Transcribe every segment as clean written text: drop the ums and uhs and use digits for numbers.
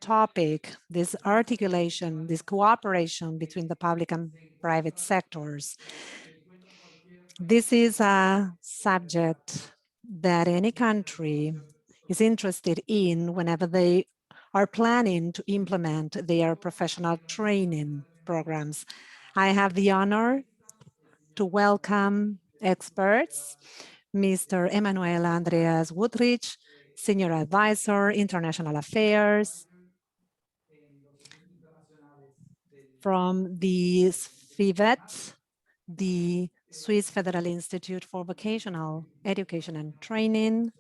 topic, this articulation, this cooperation between the public and private sectors. This is a subject that any country is interested in whenever they are planning to implement their professional training programs. I have the honor to welcome experts, Mr. Emmanuel Andreas Woodrich, Senior Advisor, International Affairs, from the SFIVET, the Swiss Federal Institute for Vocational Education and Training.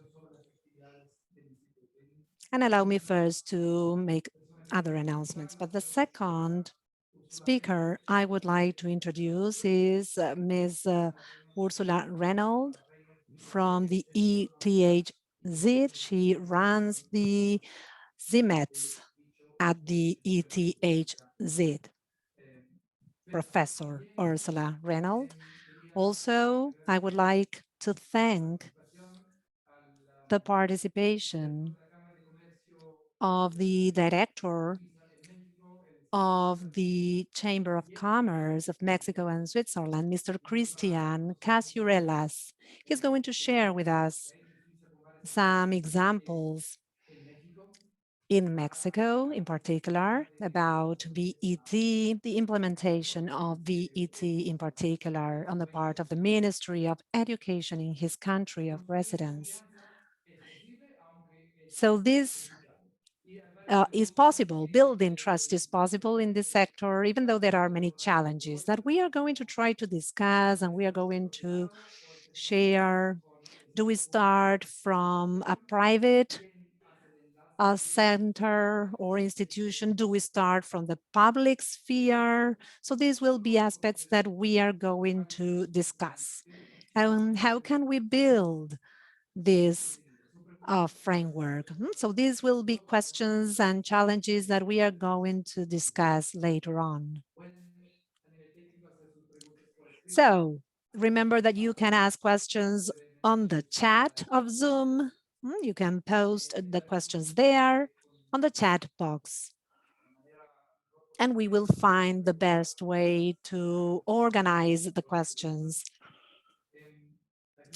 And allow me first to make other announcements. But the second speaker I would like to introduce is Ms. Ursula Reynolds from the ETHZ. She runs the ZMETs at the ETHZ. Professor Ursula Reynolds. Also, I would like to thank the participation of the director of the Chamber of Commerce of Mexico and Switzerland, Mr. Christian Casurelas. He's going to share with us some examples in Mexico, in particular, about VET, the implementation of VET in particular on the part of the Ministry of Education in his country of residence. So this is possible, building trust is possible in this sector, even though there are many challenges that we are going to try to discuss and we are going to share. Do we start from a private center or institution? Do we start from the public sphere? So these will be aspects that we are going to discuss. And how can we build this framework? So these will be questions and challenges that we are going to discuss later on. So remember that you can ask questions on the chat of Zoom. You can post the questions there on the chat box. And we will find the best way to organize the questions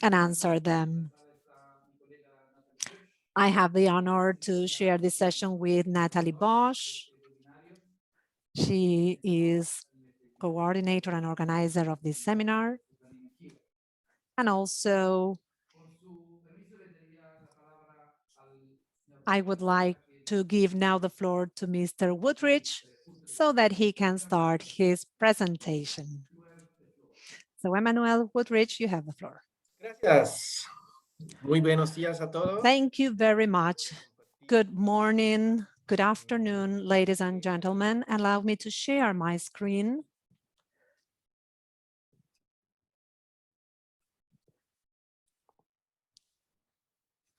and answer them. I have the honor to share this session with Natalie Bosch. She is coordinator and organizer of this seminar. And also, I would like to give now the floor to Mr. Woodrich so that he can start his presentation. So Emmanuel Woodrich, you have the floor. Gracias. Muy buenos días a todos. Thank you very much. Good morning, good afternoon, ladies and gentlemen. Allow me to share my screen.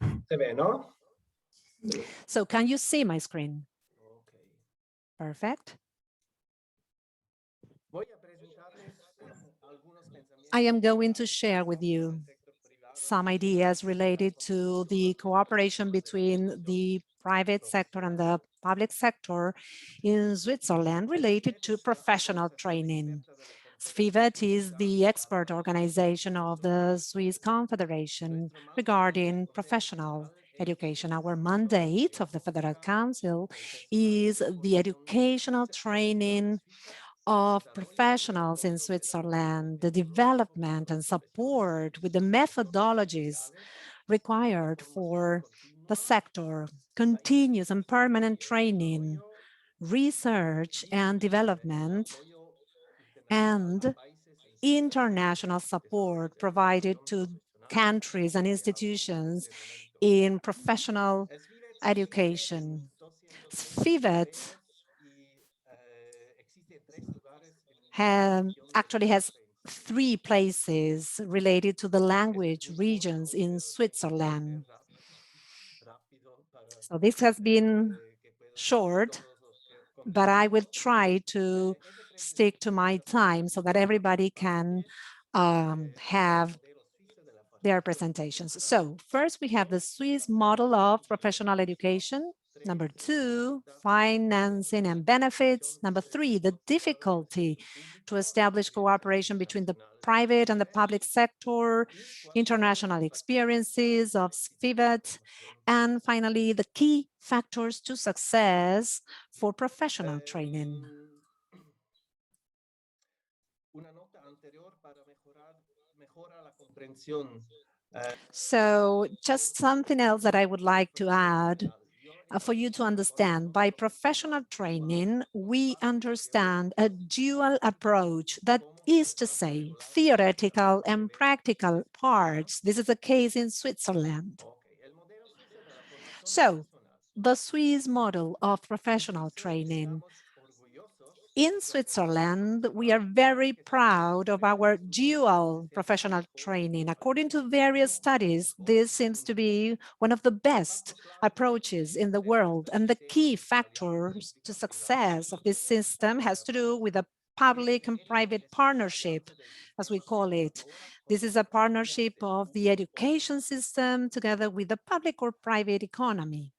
Se ve, ¿no? So can you see my screen? Okay. Perfect. I am going to share with you some ideas related to the cooperation between the private sector and the public sector in Switzerland related to professional training. SFIVET is the expert organization of the Swiss Confederation regarding professional education. Our mandate of the Federal Council is the educational training of professionals in Switzerland, the development and support with the methodologies required for the sector, continuous and permanent training, research and development, and international support provided to countries and institutions in professional education. SFIVET actually has 3 places related to the language regions in Switzerland. So this has been short, but I will try to stick to my time so that everybody can have their presentations. So first we have the Swiss model of professional education. Number two, financing and benefits. Number three, the difficulty to establish cooperation between the private and the public sector, international experiences of FIVET, and finally, the key factors to success for professional training. So just something else that I would like to add for you to understand. By professional training, we understand a dual approach, that is to say, theoretical and practical parts. This is the case in Switzerland. So the Swiss model of professional training. In Switzerland, we are very proud of our dual professional training. According to various studies, this seems to be one of the best approaches in the world. And the key factors to success of this system has to do with a public and private partnership, as we call it. This is a partnership of the education system together with the public or private economy.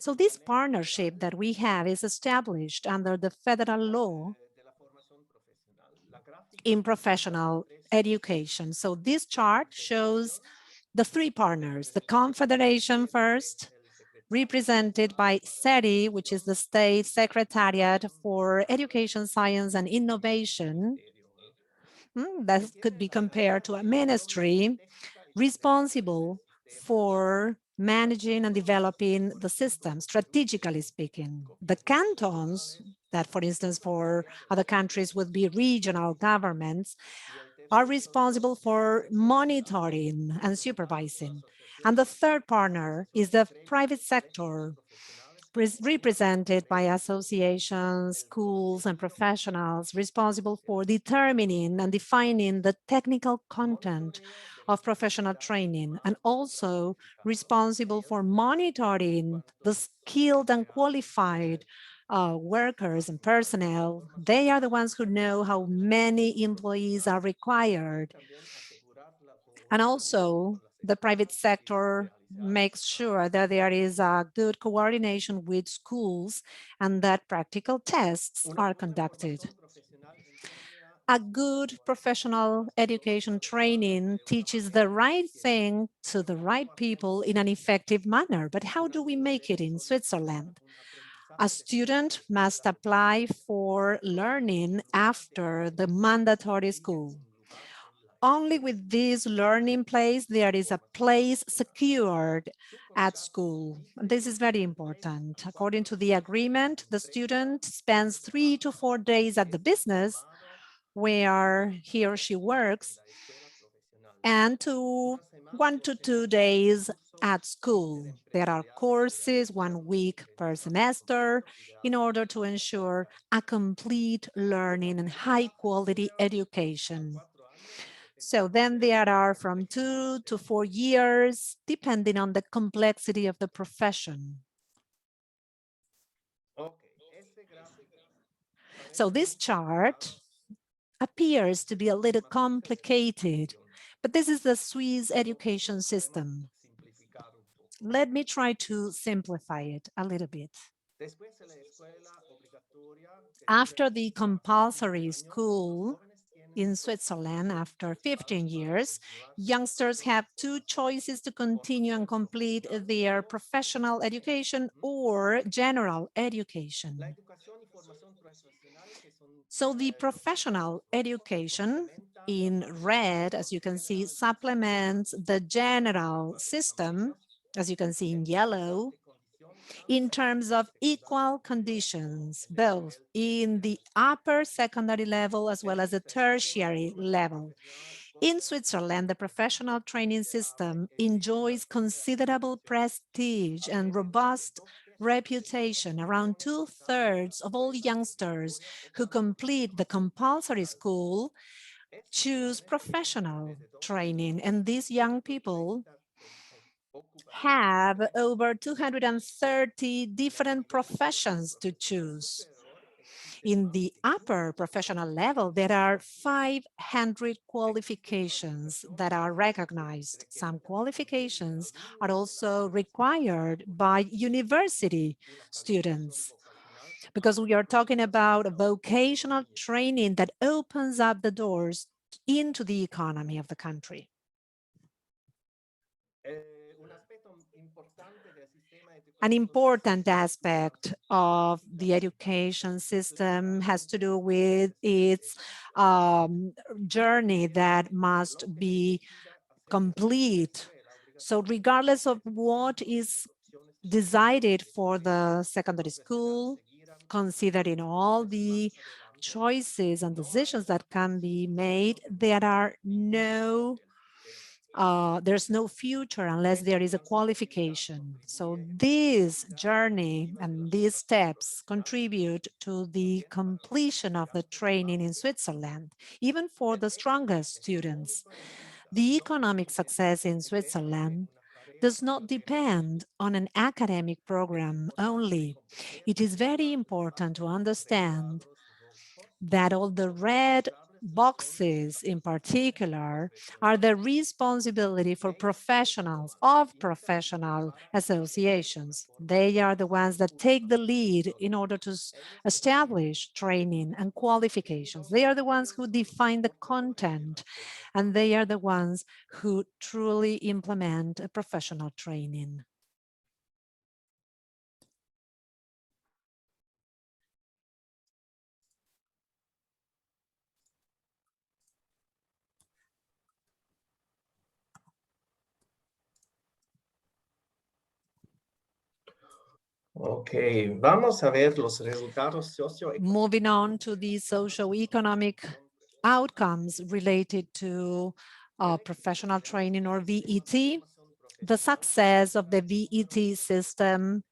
So this partnership that we have is established under the federal law in professional education. So this chart shows the three partners, the Confederation first, represented by SETI, which is the State Secretariat for Education, Science, and Innovation. That could be compared to a ministry responsible for managing and developing the system, strategically speaking. The cantons, that for instance for other countries would be regional governments, are responsible for monitoring and supervising. And the third partner is the private sector, represented by associations, schools, and professionals responsible for determining and defining the technical content of professional training, and also responsible for monitoring the skilled and qualified workers and personnel. They are the ones who know how many employees are required. And also, the private sector makes sure that there is a good coordination with schools and that practical tests are conducted. A good professional education training teaches the right thing to the right people in an effective manner. But how do we make it in Switzerland? A student must apply for learning after the mandatory school. Only with this learning place, there is a place secured at school. This is very important. According to the agreement, the student spends 3 to 4 days at the business where he or she works, and 1 to 2 days at school. There are courses 1 week per semester in order to ensure a complete learning and high quality education. So then there are from 2 to 4 years, depending on the complexity of the profession. So this chart appears to be a little complicated, but this is the Swiss education system. Let me try to simplify it a little bit. After the compulsory school in Switzerland, after 15 years, youngsters have two choices to continue and complete their professional education or general education. So the professional education in red, as you can see, supplements the general system, as you can see in yellow, in terms of equal conditions, both in the upper secondary level as well as the tertiary level. In Switzerland, the professional training system enjoys considerable prestige and robust reputation. Around 2/3 of all youngsters who complete the compulsory school choose professional training, and these young people have over 230 different professions to choose. In the upper professional level, there are 500 qualifications that are recognized. Some qualifications are also required by university students, because we are talking about a vocational training that opens up the doors into the economy of the country. An important aspect of the education system has to do with its journey that must be complete. So regardless of what is decided for the secondary school, considering all the choices and decisions that can be made, there's no future unless there is a qualification. So this journey and these steps contribute to the completion of the training in Switzerland, even for the strongest students. The economic success in Switzerland does not depend on an academic program only. It is very important to understand that all the red boxes in particular are the responsibility for professionals of professional associations. They are the ones that take the lead in order to establish training and qualifications. They are the ones who define the content, and they are the ones who truly implement a professional training. Ok, vamos a ver los resultados socioeconómicos. Moving on to the socio-economic outcomes related to professional training or VET, the success of the VET system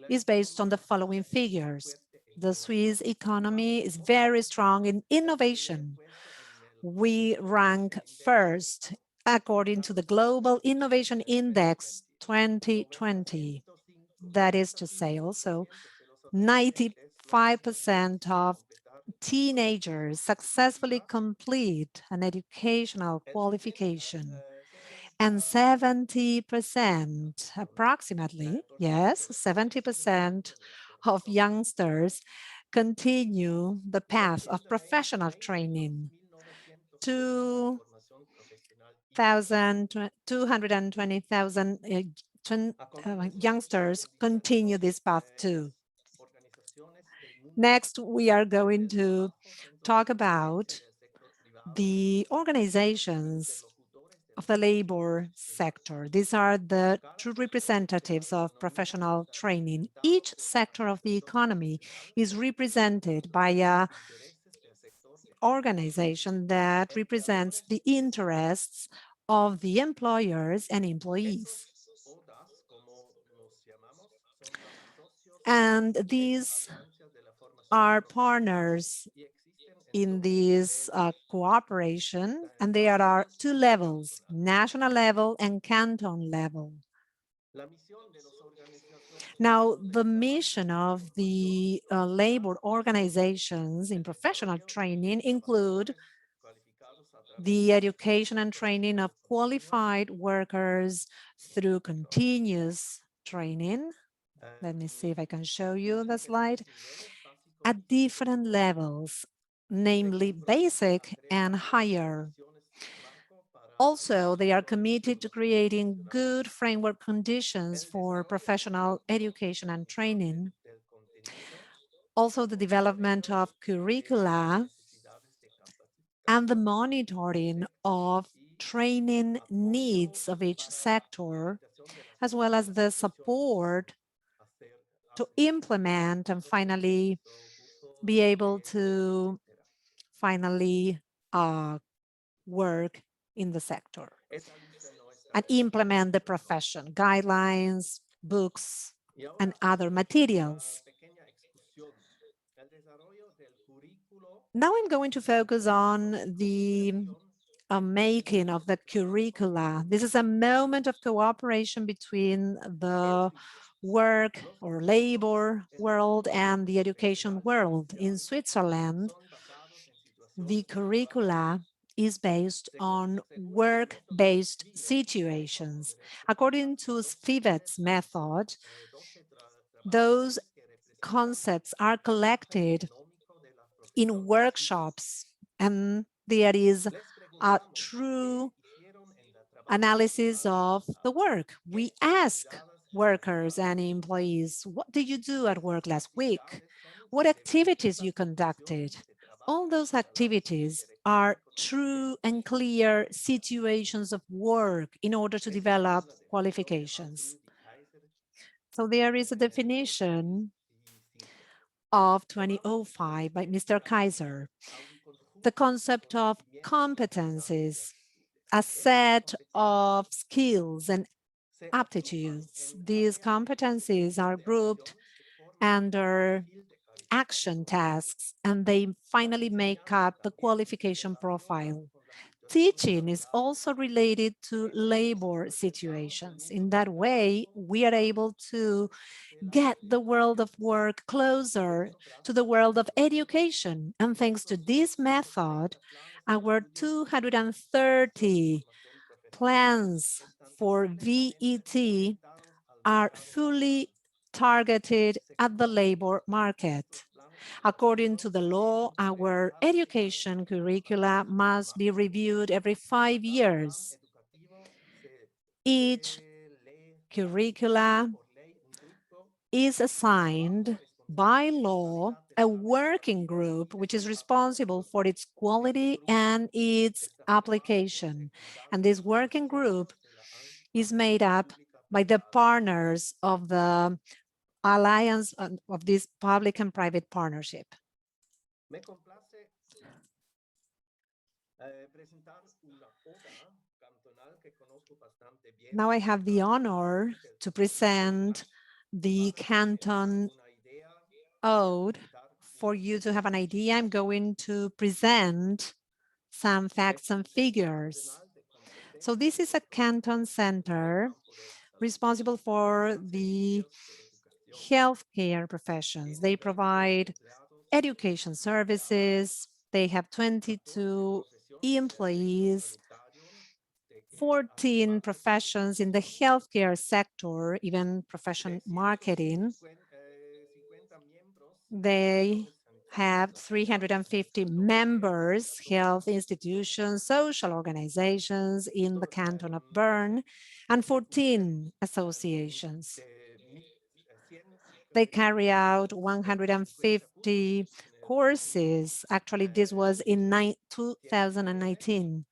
is based on the following figures. The Swiss economy is very strong in innovation. We rank first according to the Global Innovation Index 2020. That is to say also 95% of teenagers successfully complete an educational qualification, and 70%, approximately, yes, 70% of youngsters continue the path of professional training. 220,000 youngsters continue this path too. Next, we are going to talk about the organizations of the labor sector. These are the true representatives of professional training. Each sector of the economy is represented by an organization that represents the interests of the employers and employees. And these are partners in this cooperation, and there are two levels, national level and canton level. Now, the mission of the labor organizations in professional training include the education and training of qualified workers through continuous training. Let me see if I can show you the slide. At different levels, namely basic and higher. Also, they are committed to creating good framework conditions for professional education and training. Also, the development of curricula and the monitoring of training needs of each sector, as well as the support to implement and finally be able to work in the sector and implement the profession, guidelines, books, and other materials. Now I'm going to focus on the making of the curricula. This is a moment of cooperation between the work or labor world and the education world. In Switzerland, the curricula is based on work-based situations. According to Spivet's method, those concepts are collected in workshops, and there is a true analysis of the work. We ask workers and employees, what did you do at work last week? What activities you conducted? All those activities are true and clear situations of work in order to develop qualifications. So there is a definition of 2005 by Mr. Kaiser, the concept of competencies, a set of skills and aptitudes. These competencies are grouped under action tasks, and they finally make up the qualification profile. Teaching is also related to labor situations. In that way, we are able to get the world of work closer to the world of education. And thanks to this method, our 230 plans for VET are fully targeted at the labor market. According to the law, our education curricula must be reviewed every 5 years. Each curricula is assigned by law a working group which is responsible for its quality and its application. And this working group is made up by the partners of the alliance of this public and private partnership. Now I have the honor to present the Canton Ode. For you to have an idea, I'm going to present some facts and figures. So this is a Canton Center responsible for the healthcare professions. They provide education services. They have 22 employees, 14 professions in the healthcare sector, even profession marketing. They have 350 members, health institutions, social organizations in the canton of Bern, and 14 associations. They carry out 150 courses. Actually, this was in 2019,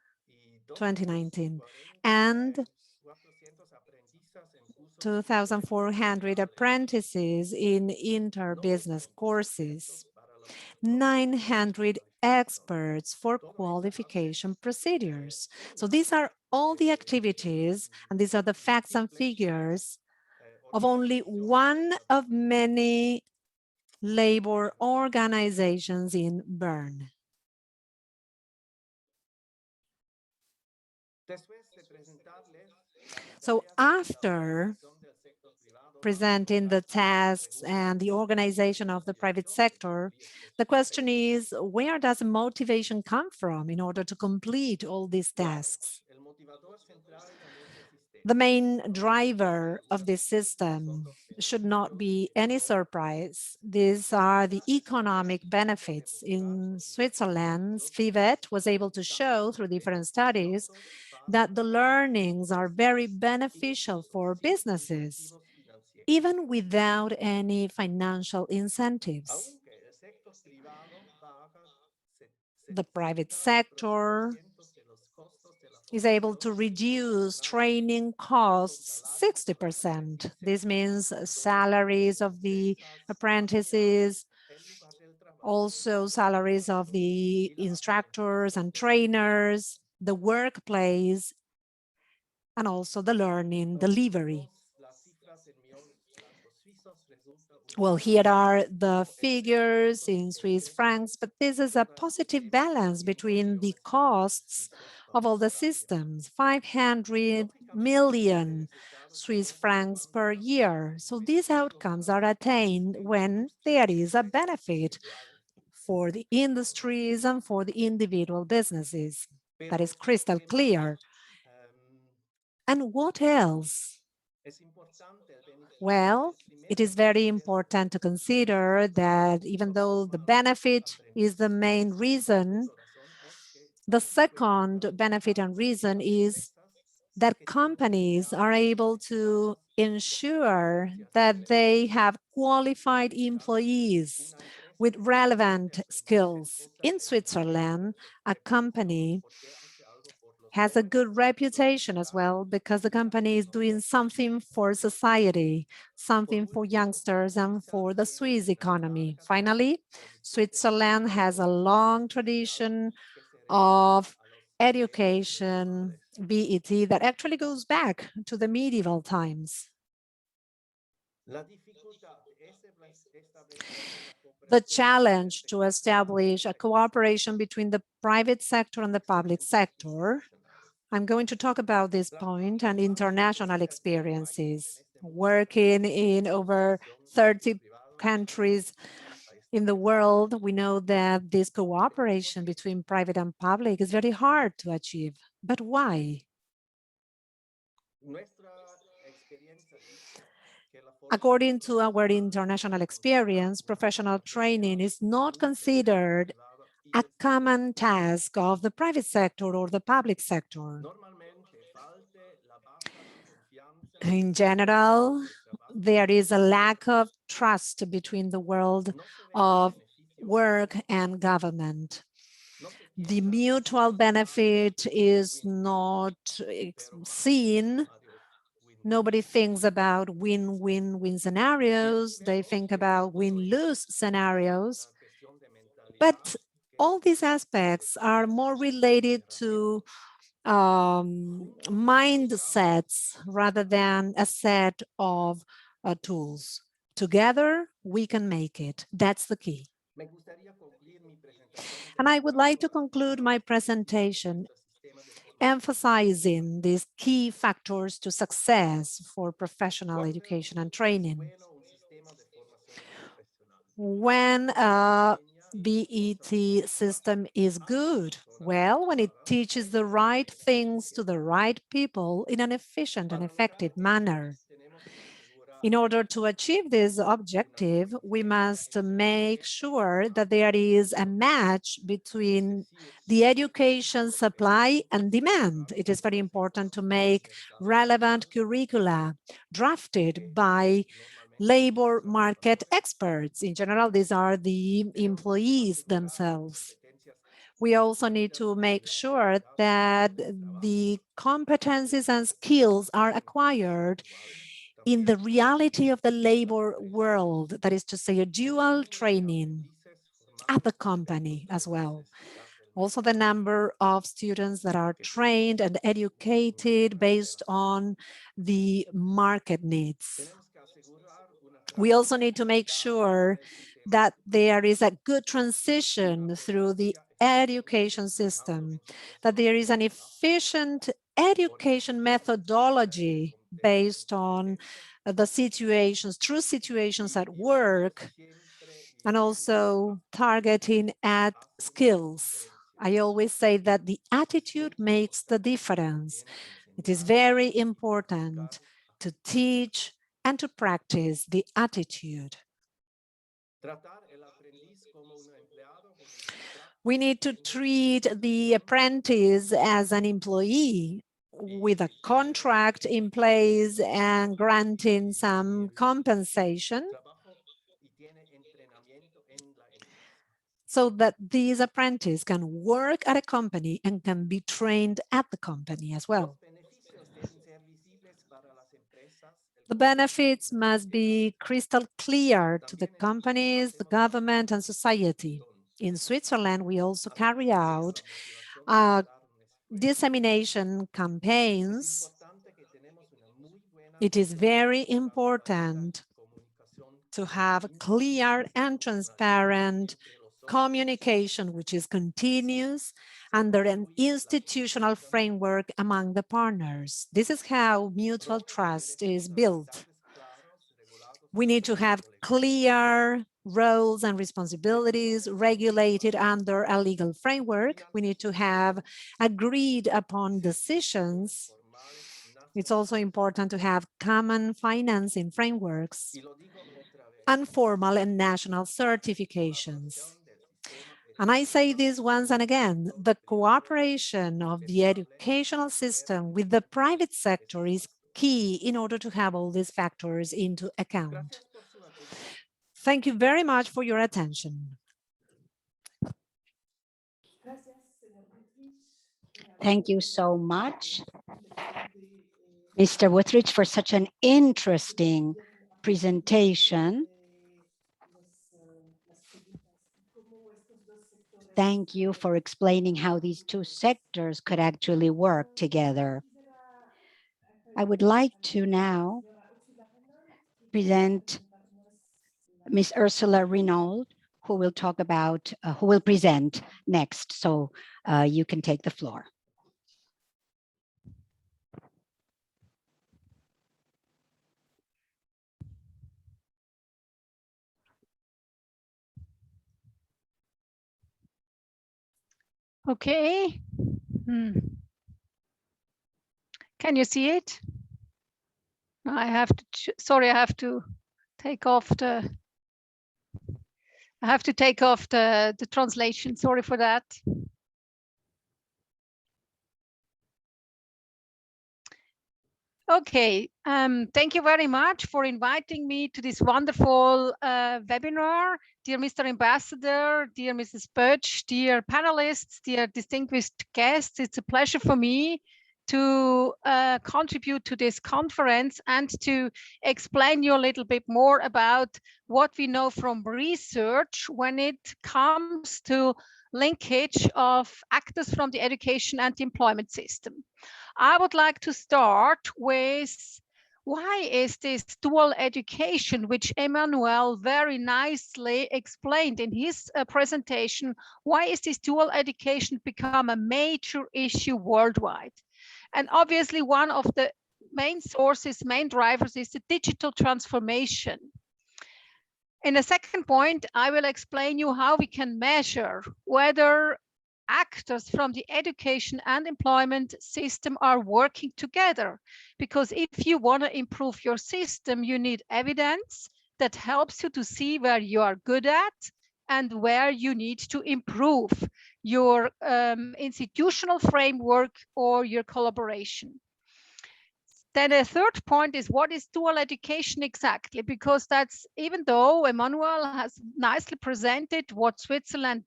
and 2,400 apprentices in inter-business courses, 900 experts for qualification procedures. So these are all the activities, and these are the facts and figures of only one of many labor organizations in Bern. So after presenting the tasks and the organization of the private sector, the question is, where does motivation come from in order to complete all these tasks? The main driver of this system should not be any surprise. These are the economic benefits. In Switzerland, Spivet was able to show through different studies that the learnings are very beneficial for businesses, even without any financial incentives. The private sector is able to reduce training costs 60%. This means salaries of the apprentices, also salaries of the instructors and trainers, the workplace, and also the learning delivery. Well, here are the figures in Swiss francs, but this is a positive balance between the costs of all the systems, 500 million Swiss francs per year. So these outcomes are attained when there is a benefit for the industries and for the individual businesses. That is crystal clear. And what else? Well, it is very important to consider that even though the benefit is the main reason, the second benefit and reason is that companies are able to ensure that they have qualified employees with relevant skills. In Switzerland, a company has a good reputation as well because the company is doing something for society, something for youngsters and for the Swiss economy. Finally, Switzerland has a long tradition of education, BET, that actually goes back to the medieval times. The challenge to establish a cooperation between the private sector and the public sector. I'm going to talk about this point and international experiences. Working in over 30 countries in the world, we know that this cooperation between private and public is very hard to achieve. But why? According to our international experience, professional training is not considered a common task of the private sector or the public sector. In general, there is a lack of trust between the world of work and government. The mutual benefit is not seen. Nobody thinks about win-win-win scenarios. They think about win-lose scenarios. But all these aspects are more related to mindsets rather than a set of tools. Together, we can make it. That's the key. And I would like to conclude my presentation emphasizing these key factors to success for professional education and training. When a BET system is good, well, when it teaches the right things to the right people in an efficient and effective manner. In order to achieve this objective, we must make sure that there is a match between the education supply and demand. It is very important to make relevant curricula drafted by labor market experts. In general, these are the employees themselves. We also need to make sure that the competencies and skills are acquired in the reality of the labor world, that is to say, a dual training at the company as well. Also, the number of students that are trained and educated based on the market needs. We also need to make sure that there is a good transition through the education system, that there is an efficient education methodology based on the situations, true situations at work, and also targeting at skills. I always say that the attitude makes the difference. It is very important to teach and to practice the attitude. We need to treat the apprentice as an employee with a contract in place and granting some compensation so that these apprentices can work at a company and can be trained at the company as well. The benefits must be crystal clear to the companies, the government, and society. In Switzerland, we also carry out dissemination campaigns. It is very important to have clear and transparent communication, which is continuous, under an institutional framework among the partners. This is how mutual trust is built. We need to have clear roles and responsibilities regulated under a legal framework. We need to have agreed upon decisions. It's also important to have common financing frameworks and formal and national certifications. And I say this once and again, the cooperation of the educational system with the private sector is key in order to have all these factors into account. Thank you very much for your attention. Thank you so much, Mr. Withrich, for such an interesting presentation. Thank you for explaining how these two sectors could actually work together. I would like to now present Ms. Ursula Renaud, who will talk about, who will present next. So you can take the floor. Okay. Can you see it? I have to, sorry, I have to take off the, the translation. Sorry for that. Okay, thank you very much for inviting me to this wonderful webinar. Dear Mr. Ambassador, dear Mrs. Birch, dear panelists, dear distinguished guests, it's a pleasure for me to contribute to this conference and to explain you a little bit more about what we know from research when it comes to linkage of actors from the education and the employment system. I would like to start with why is this dual education, which Emmanuel very nicely explained in his presentation, why is this dual education become a major issue worldwide? And obviously one of the main sources, main drivers is the digital transformation. In a second point, I will explain you how we can measure whether actors from the education and employment system are working together. Because if you want to improve your system, you need evidence that helps you to see where you are good at and where you need to improve your institutional framework or your collaboration. Then a third point is, what is dual education exactly? Because that's, even though Emmanuel has nicely presented what Switzerland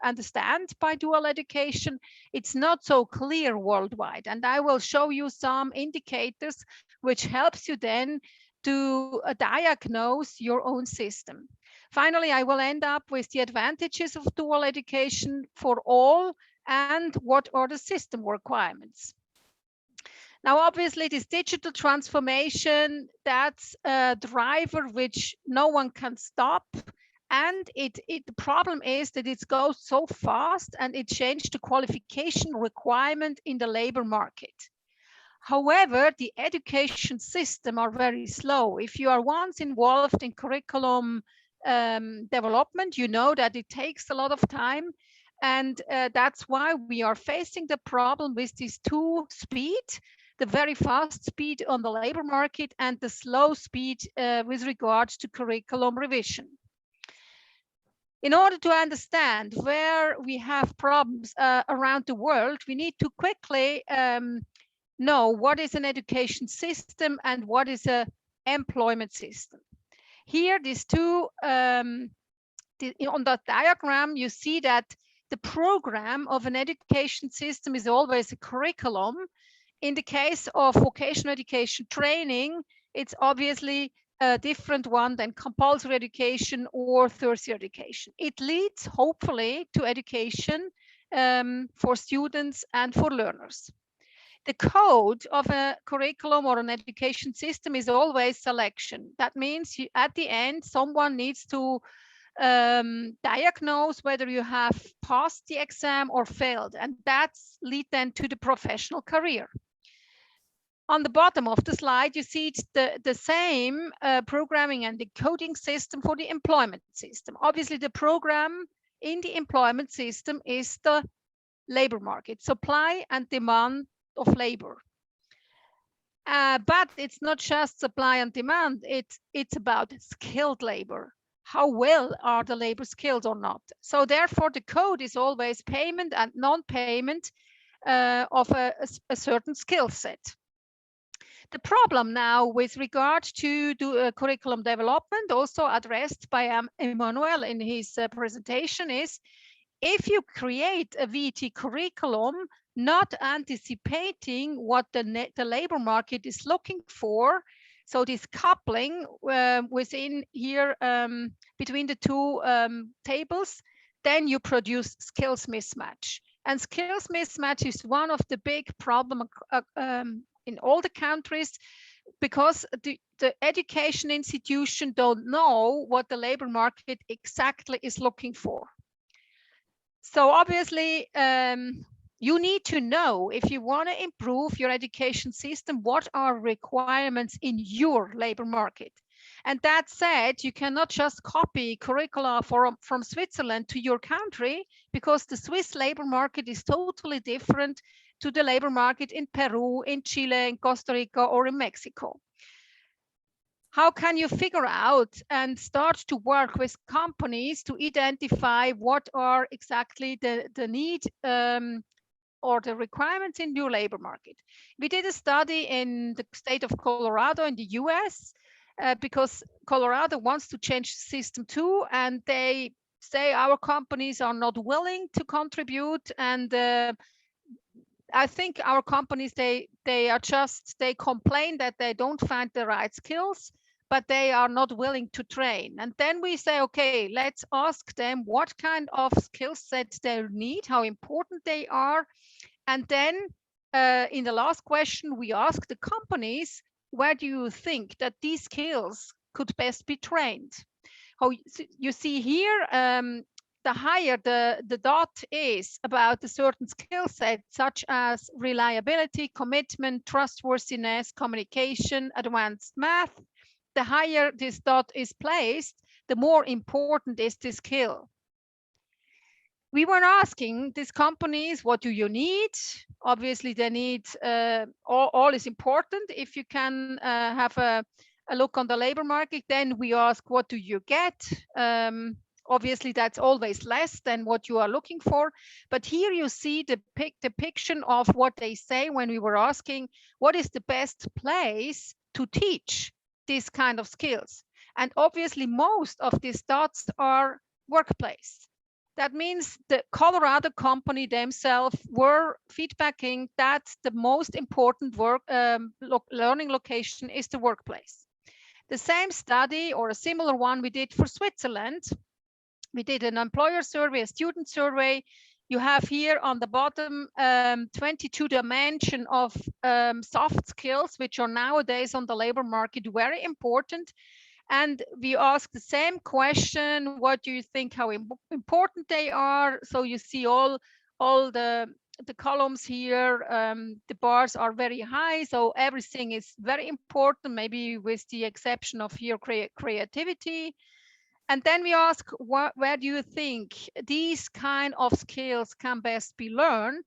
understands by dual education, it's not so clear worldwide. And I will show you some indicators which helps you then to diagnose your own system. Finally, I will end up with the advantages of dual education for all and what are the system requirements. Now, obviously, this digital transformation, that's a driver which no one can stop. And the problem is that it goes so fast and it changed the qualification requirement in the labor market. However, the education system are very slow. If you are once involved in curriculum development, you know that it takes a lot of time. And that's why we are facing the problem with these two speeds, the very fast speed on the labor market and the slow speed with regards to curriculum revision. In order to understand where we have problems around the world, we need to quickly know what is an education system and what is an employment system. Here, these two, on that diagram, you see that the program of an education system is always a curriculum. In the case of vocational education training, it's obviously a different one than compulsory education or tertiary education. It leads, hopefully, to education for students and for learners. The code of a curriculum or an education system is always selection. That means at the end, someone needs to diagnose whether you have passed the exam or failed, and that's lead then to the professional career. On the bottom of the slide, you see the same programming and decoding system for the employment system. Obviously, the program in the employment system is the labor market, supply and demand of labor. But it's not just supply and demand, it's about skilled labor. How well are the labor skilled or not? So therefore, the code is always payment and non-payment of a certain skill set. The problem now with regard to curriculum development, also addressed by Emmanuel in his presentation, is if you create a VT curriculum not anticipating what the labor market is looking for, so this coupling within here between the two tables, then you produce skills mismatch. And skills mismatch is one of the big problems in all the countries, because the education institution don't know what the labor market exactly is looking for. So obviously, you need to know, if you want to improve your education system, what are requirements in your labor market. And that said, you cannot just copy curricula from Switzerland to your country, because the Swiss labor market is totally different to the labor market in Peru, in Chile, in Costa Rica, or in Mexico. How can you figure out and start to work with companies to identify what are exactly the need or the requirements in your labor market? We did a study in the state of Colorado in the US because Colorado wants to change the system too, and they say our companies are not willing to contribute, and I think our companies, they complain that they don't find the right skills, but they are not willing to train. And then we say, okay, let's ask them what kind of skill sets they need, how important they are. And then in the last question, we ask the companies, where do you think that these skills could best be trained? How you see here, the higher the dot is about a certain skill set, such as reliability, commitment, trustworthiness, communication, advanced math, the higher this dot is placed, the more important is the skill. We were asking these companies, what do you need? Obviously, they need, all is important. If you can have a look on the labor market, then we ask, what do you get? Obviously, that's always less than what you are looking for. But here you see the depiction of what they say when we were asking, what is the best place to teach these kind of skills? And obviously, most of these dots are workplace. That means the Colorado company themselves were feedbacking that the most important learning location is the workplace. The same study, or a similar one, we did for Switzerland. We did an employer survey, a student survey. You have here on the bottom 22 dimensions of soft skills, which are nowadays on the labor market very important. And we ask the same question, what do you think, how important they are? So you see all the columns here, the bars are very high, so everything is very important, maybe with the exception of here creativity. And then we ask, where do you think these kind of skills can best be learned?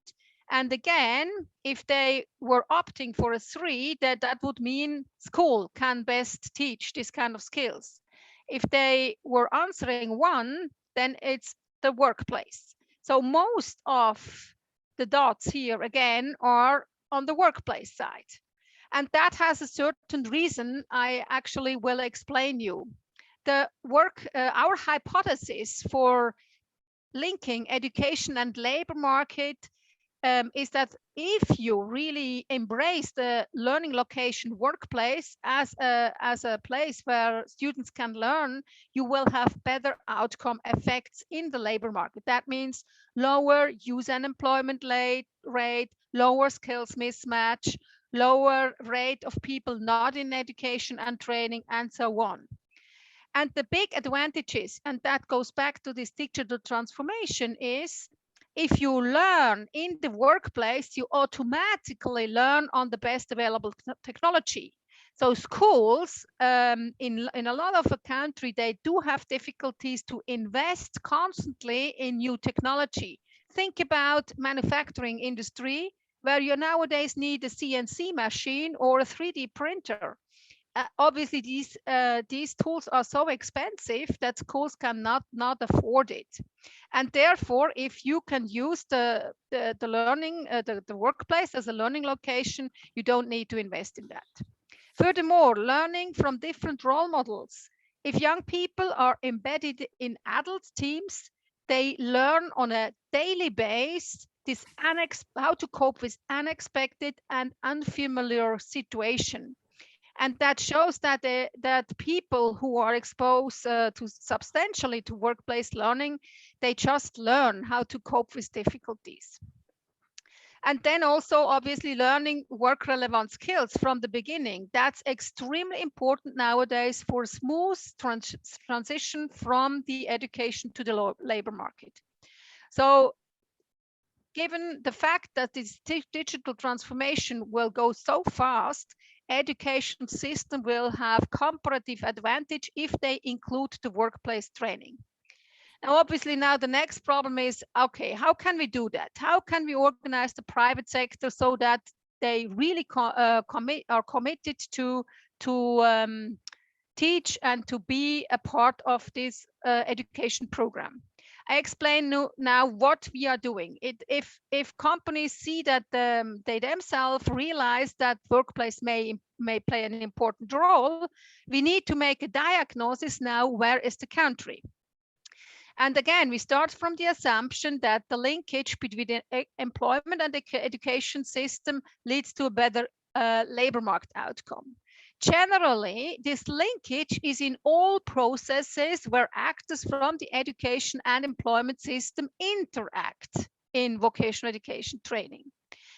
And again, if they were opting for a 3, that would mean school can best teach this kind of skills. If they were answering 1, then it's the workplace. So most of the dots here, again, are on the workplace side. And that has a certain reason I actually will explain you. Our hypothesis for linking education and labor market is that if you really embrace the learning location workplace as a place where students can learn, you will have better outcome effects in the labor market. That means lower youth unemployment rate, lower skills mismatch, lower rate of people not in education and training, and so on. And the big advantages, and that goes back to this digital transformation, is if you learn in the workplace, you automatically learn on the best available technology. So schools in a lot of a country, they do have difficulties to invest constantly in new technology. Think about manufacturing industry, where you nowadays need a CNC machine or a 3D printer. Obviously, these tools are so expensive that schools cannot afford it, and therefore, if you can use the learning the workplace as a learning location, you don't need to invest in that. Furthermore, learning from different role models. If young people are embedded in adult teams, they learn on a daily basis how to cope with unexpected and unfamiliar situation. And that shows that that people who are exposed to substantially to workplace learning, they just learn how to cope with difficulties. And then also obviously learning work relevant skills from the beginning. That's extremely important nowadays for smooth transition from the education to the labor market. So given the fact that this digital transformation will go so fast, education system will have comparative advantage if they include the workplace training. Now, obviously, now the next problem is, okay, how can we do that? How can we organize the private sector so that they really are committed to teach and to be a part of this education program? I explain now what we are doing. If companies see that they themselves realize that workplace may play an important role, we need to make a diagnosis now, where is the country? And again, we start from the assumption that the linkage between the employment and the education system leads to a better labor market outcome. Generally, this linkage is in all processes where actors from the education and employment system interact in vocational education training.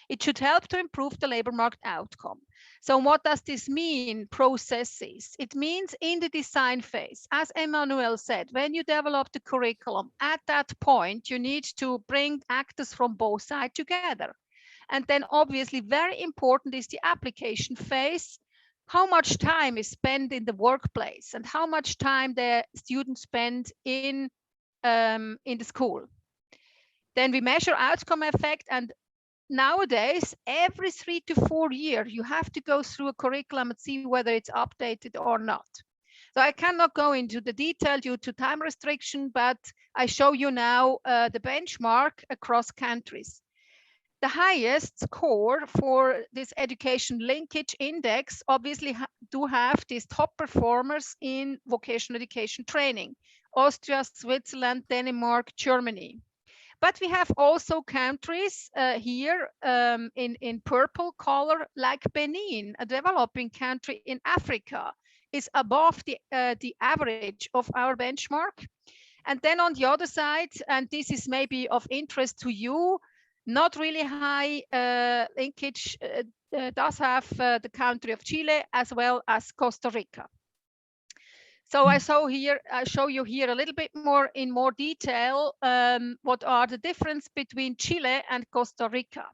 It should help to improve the labor market outcome. So what does this mean, processes? It means in the design phase, as Emmanuel said, when you develop the curriculum, at that point, you need to bring actors from both sides together. And then obviously very important is the application phase. How much time is spent in the workplace and how much time the students spend in the school. Then we measure outcome effect, and nowadays, every 3 to 4 years, you have to go through a curriculum and see whether it's updated or not. So I cannot go into the detail due to time restriction, but I show you now the benchmark across countries. The highest score for this education linkage index obviously do have these top performers in vocational education training: Austria, Switzerland, Denmark, Germany. But we have also countries here in purple color, like Benin, a developing country in Africa, is above the average of our benchmark. And then on the other side, and this is maybe of interest to you, not really high linkage does have the country of Chile as well as Costa Rica. So I show you here a little bit more in more detail what are the difference between Chile and Costa Rica.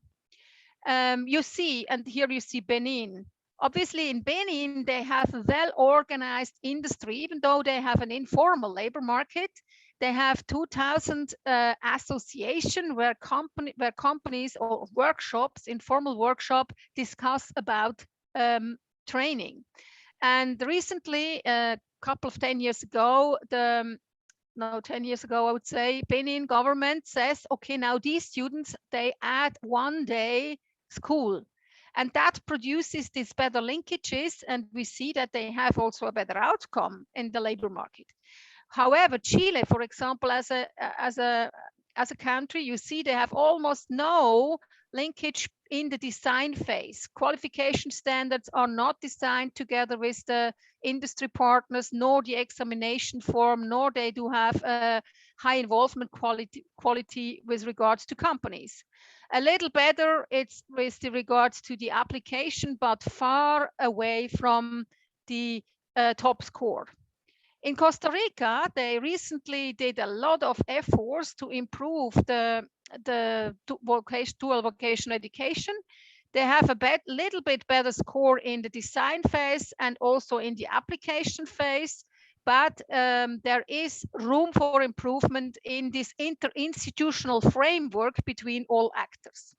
You see, and here you see Benin. Obviously in Benin, they have a well-organized industry, even though they have an informal labor market. They have 2,000 association where companies or workshops, informal workshop, discuss about training. And recently, couple of 10 years ago, 10 years ago, I would say, Benin government says, okay, now these students, they add 1 day school. And that produces these better linkages. And we see that they have also a better outcome in the labor market. However, Chile, for example, as a country, you see they have almost no linkage in the design phase. Qualification standards are not designed together with the industry partners, nor the examination form, nor they do have a high involvement quality with regards to companies. A little better it's with regards to the application, but far away from the top score. In Costa Rica, they recently did a lot of efforts to improve the dual vocational education. They have a little bit better score in the design phase and also in the application phase, but there is room for improvement in this interinstitutional framework between all actors.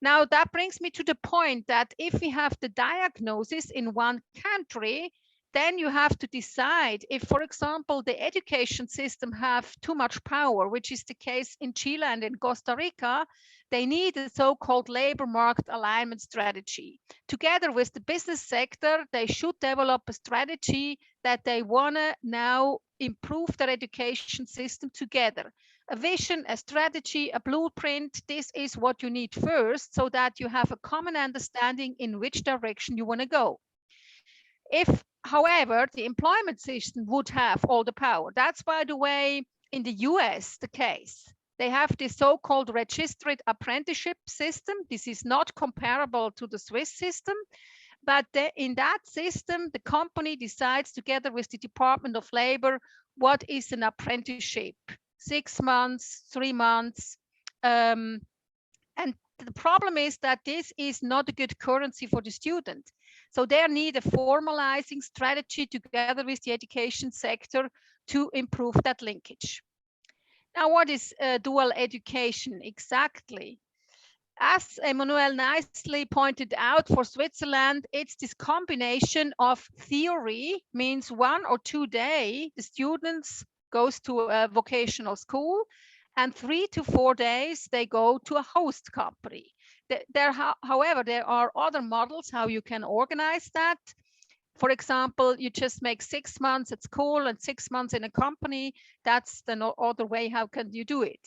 Now, that brings me to the point that if we have the diagnosis in one country, then you have to decide if, for example, the education system have too much power, which is the case in Chile and in Costa Rica. They need a so-called labor market alignment strategy. Together with the business sector, they should develop a strategy that they want to now improve their education system together. A vision, a strategy, a blueprint, this is what you need first so that you have a common understanding in which direction you want to go. If, however, the employment system would have all the power, that's, by the way, in the US the case. They have this so-called registered apprenticeship system. This is not comparable to the Swiss system, but in that system, the company decides together with the Department of Labor what is an apprenticeship. 6 months, 3 months. And the problem is that this is not a good currency for the student. So they need a formalizing strategy together with the education sector to improve that linkage. Now, what is dual education exactly? As Emmanuel nicely pointed out, for Switzerland, it's this combination of theory, means 1 or 2 days, the students goes to a vocational school, and 3 to 4 days they go to a host company. However, there are other models how you can organize that. For example, you just make 6 months at school and 6 months in a company. That's the other way. How can you do it?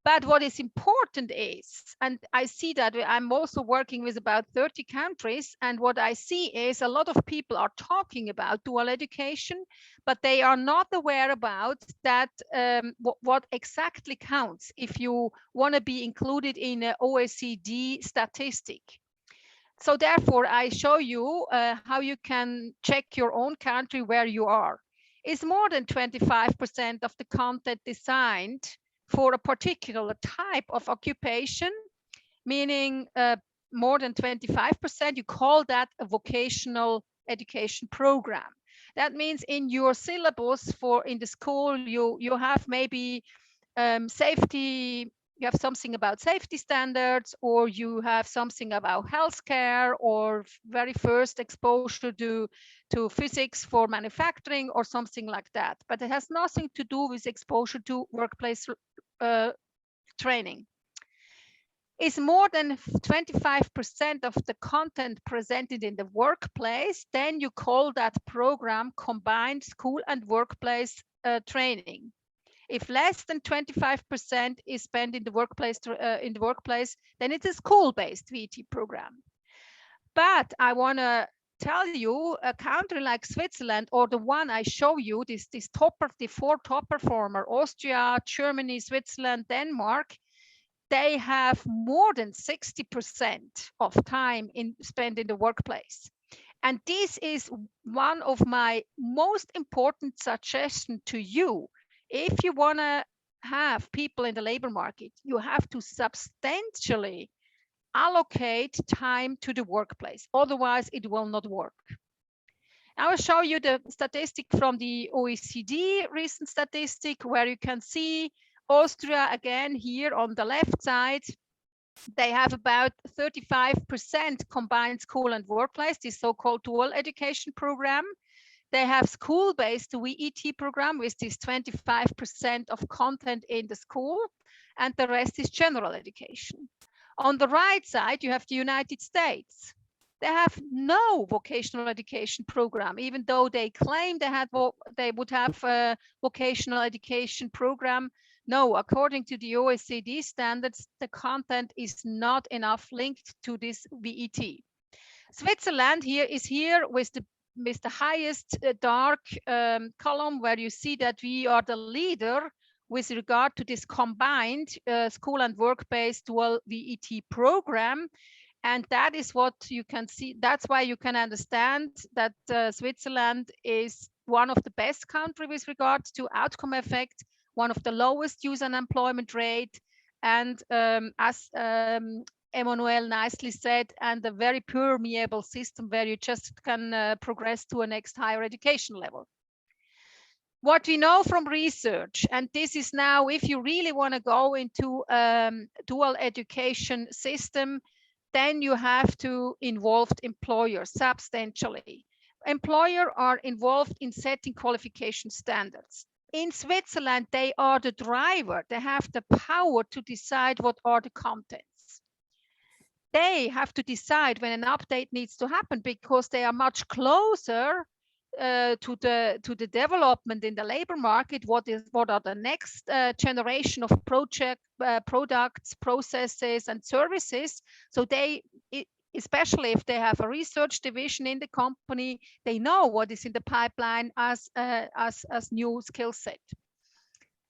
But what is important is, and I see that I'm also working with about 30 countries, and what I see is a lot of people are talking about dual education, but they are not aware about that what exactly counts if you want to be included in an OECD statistic. So therefore, I show you how you can check your own country where you are. Is more than 25% of the content designed for a particular type of occupation, meaning more than 25%, you call that a vocational education program. That means in your syllabus in the school, you have maybe safety, you have something about safety standards, or you have something about healthcare, or very first exposure to physics for manufacturing or something like that. But it has nothing to do with exposure to workplace training. Is more than 25% of the content presented in the workplace, then you call that program combined school and workplace training. If less than 25% is spent in the workplace, then it's a school-based VT program. But I want to tell you, a country like Switzerland, or the one I show you, the 4 top performer, Austria, Germany, Switzerland, Denmark, they have more than 60% of time spent in the workplace. And this is one of my most important suggestions to you. If you want to have people in the labor market, you have to substantially allocate time to the workplace. Otherwise, it will not work. I will show you the statistic from the OECD recent statistic, where you can see Austria, again, here on the left side, they have about 35% combined school and workplace, this so-called dual education program. They have school-based VET program with this 25% of content in the school, and the rest is general education. On the right side, you have the United States. they have no vocational education program, even though they claim they would have a vocational education program. No, according to the OECD standards, the content is not enough linked to this VET. Switzerland is here with the highest dark column, where you see that we are the leader with regard to this combined school and work-based dual VET program. And that is what you can see. That's why you can understand that Switzerland is one of the best countries with regard to outcome effect, one of the lowest youth unemployment rate, and as Emmanuel nicely said, and a very permeable system where you just can progress to a next higher education level. What we know from research, and this is now, if you really want to go into dual education system, then you have to involve employers substantially. Employers are involved in setting qualification standards. In Switzerland, they are the driver. They have the power to decide what are the contents. They have to decide when an update needs to happen because they are much closer to the development in the labor market. What are the next generation of products, processes, and services? So especially if they have a research division in the company, they know what is in the pipeline as new skill set.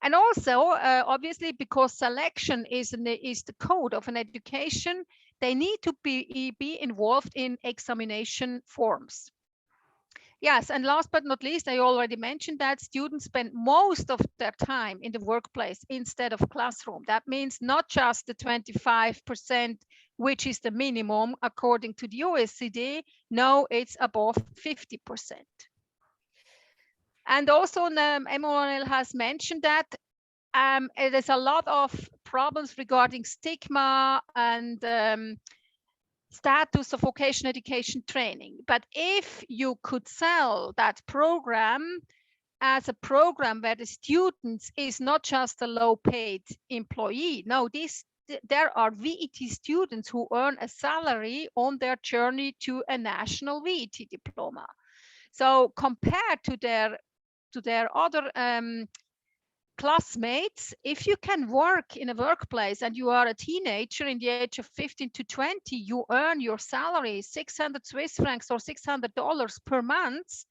And also, obviously, because selection is the code of an education, they need to be involved in examination forms. Yes, and last but not least, I already mentioned that students spend most of their time in the workplace instead of classroom. That means not just the 25%, which is the minimum according to the OECD. No, it's above 50%. And also, Emmanuel has mentioned that there's a lot of problems regarding stigma and status of vocational education training. But if you could sell that program as a program where the students is not just a low-paid employee, no, there are VET students who earn a salary on their journey to a national VET diploma. So compared to their other classmates, if you can work in a workplace and you are a teenager in the age of 15 to 20, you earn your salary 600 Swiss francs or $600 per month.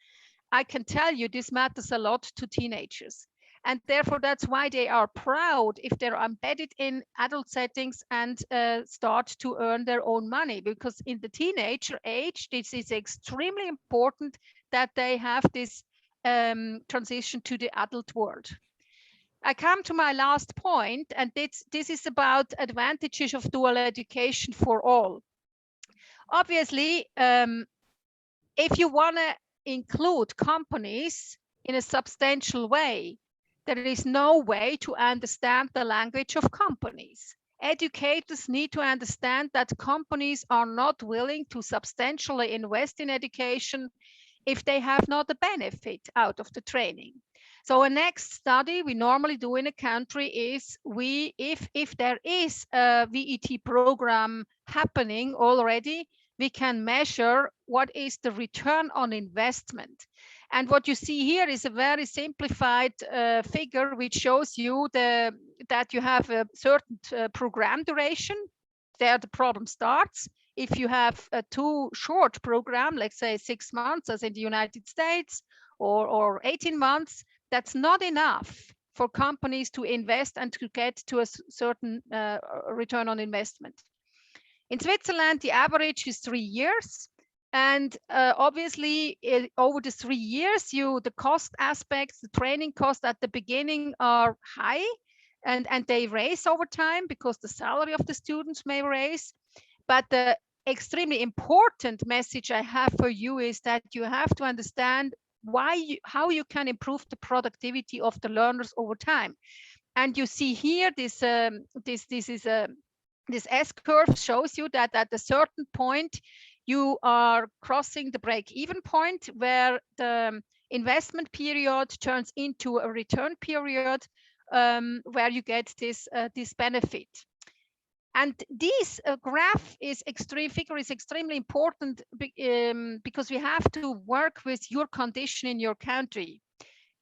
I can tell you this matters a lot to teenagers. And therefore, that's why they are proud if they're embedded in adult settings and start to earn their own money, because in the teenager age, this is extremely important that they have this transition to the adult world. I come to my last point, and this is about advantages of dual education for all. Obviously, if you want to include companies in a substantial way, there is no way to understand the language of companies. Educators need to understand that companies are not willing to substantially invest in education if they have not a benefit out of the training. So a next study we normally do in a country is if there is a VET program happening already, we can measure what is the return on investment. And what you see here is a very simplified figure which shows you that you have a certain program duration. There the problem starts. If you have a too short program, let's say 6 months as in the United States, or 18 months, that's not enough for companies to invest and to get to a certain return on investment. In Switzerland, the average is 3 years. And obviously, over the 3 years, the cost aspects, the training costs at the beginning are high, and they raise over time because the salary of the students may raise. But the extremely important message I have for you is that you have to understand how you can improve the productivity of the learners over time. And you see here this S-curve shows you that at a certain point you are crossing the break-even point where the investment period turns into a return period where you get this benefit. And this graph figure is extremely important because we have to work with your condition in your country.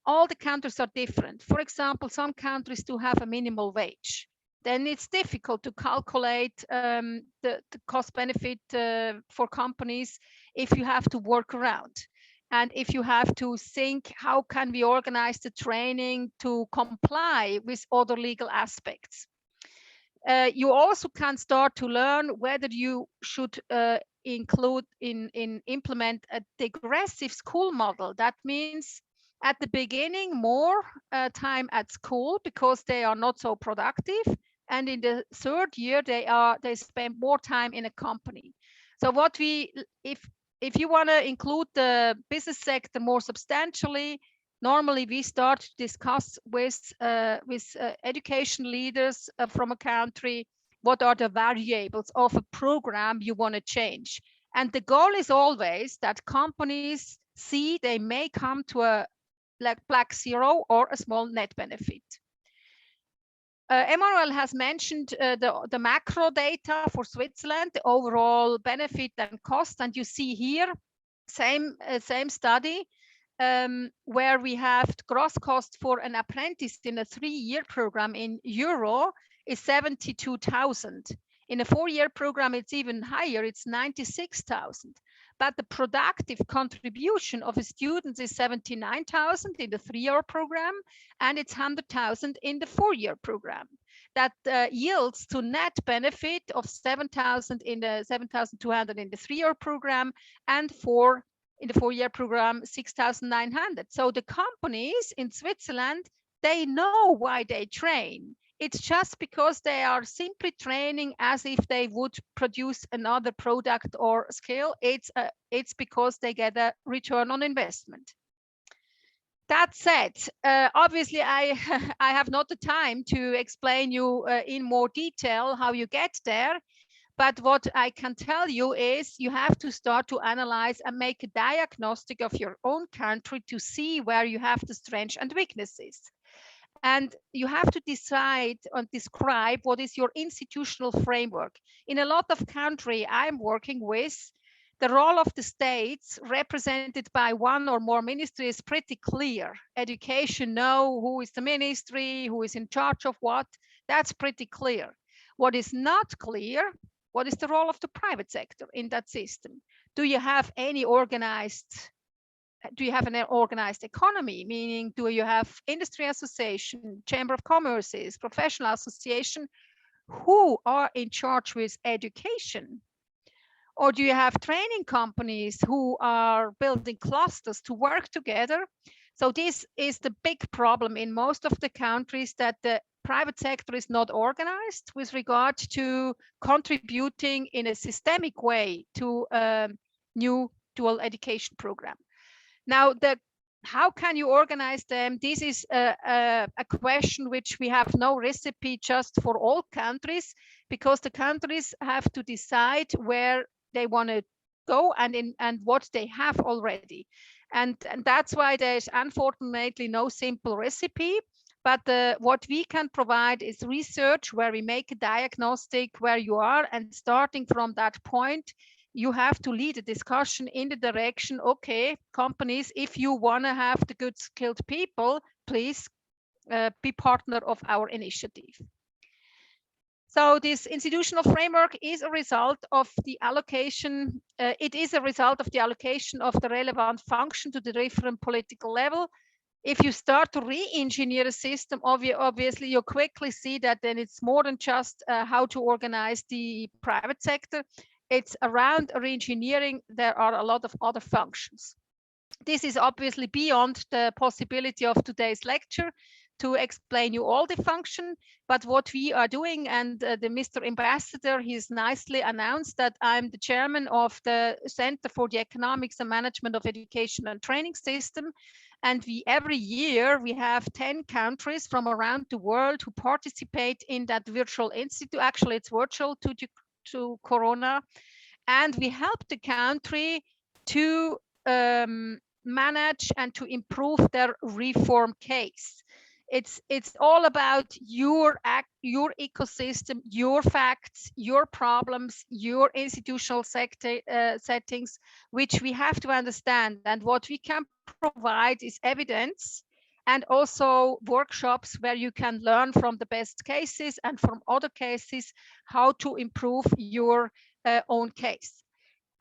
All the countries are different. For example, some countries do have a minimal wage. Then it's difficult to calculate the cost benefit for companies if you have to work around. And if you have to think, how can we organize the training to comply with other legal aspects? You also can start to learn whether you should implement a digressive school model. That means at the beginning, more time at school because they are not so productive. And in the third year, they spend more time in a company. So if you want to include the business sector more substantially, normally we start to discuss with education leaders from a country what are the variables of a program you want to change. And the goal is always that companies see they may come to a black zero or a small net benefit. Emmanuel has mentioned the macro data for Switzerland, the overall benefit and cost, and you see here same study where we have gross cost for an apprentice in a 3-year program in euro is 72,000. In a 4-year program, it's even higher, it's 96,000. But the productive contribution of a student is 79,000 in the 3-year program, and it's 100,000 in the 4-year program. That yields to net benefit of 7,000 in the 7,200 in the 3-year program, and in the 4-year program, 6,900. So the companies in Switzerland, they know why they train. It's just because they are simply training as if they would produce another product or skill. It's because they get a return on investment. That said, obviously I have not the time to explain you in more detail how you get there. But what I can tell you is you have to start to analyze and make a diagnostic of your own country to see where you have the strengths and weaknesses. And you have to decide and describe what is your institutional framework. In a lot of countries I'm working with, the role of the states represented by one or more ministries is pretty clear. Education, know who is the ministry, who is in charge of what, that's pretty clear. What is not clear, what is the role of the private sector in that system? Do you have an organized economy? Meaning, do you have industry association, chamber of commerces, professional association who are in charge with education? Or do you have training companies who are building clusters to work together? So this is the big problem in most of the countries, that the private sector is not organized with regard to contributing in a systemic way to a new dual education program. Now, how can you organize them? This is a question which we have no recipe just for all countries, because the countries have to decide where they want to go and what they have already. And that's why there's unfortunately no simple recipe. But what we can provide is research where we make a diagnostic where you are, and starting from that point, you have to lead a discussion in the direction, okay, companies, if you want to have the good skilled people, please be partner of our initiative. So this institutional framework is a result of the allocation. It is a result of the allocation of the relevant function to the different political level. If you start to re-engineer a system, obviously you quickly see that then it's more than just how to organize the private sector. It's around re-engineering. There are a lot of other functions. This is obviously beyond the possibility of today's lecture to explain you all the function, but what we are doing, and the Mr. Ambassador, he's nicely announced that I'm the chairman of the Center for the Economics and Management of Education and Training System. And every year we have 10 countries from around the world who participate in that virtual institute. Actually, it's virtual to Corona. And we help the country to manage and to improve their reform case. It's all about your ecosystem, your facts, your problems, your institutional settings, which we have to understand. And what we can provide is evidence and also workshops where you can learn from the best cases and from other cases how to improve your own case.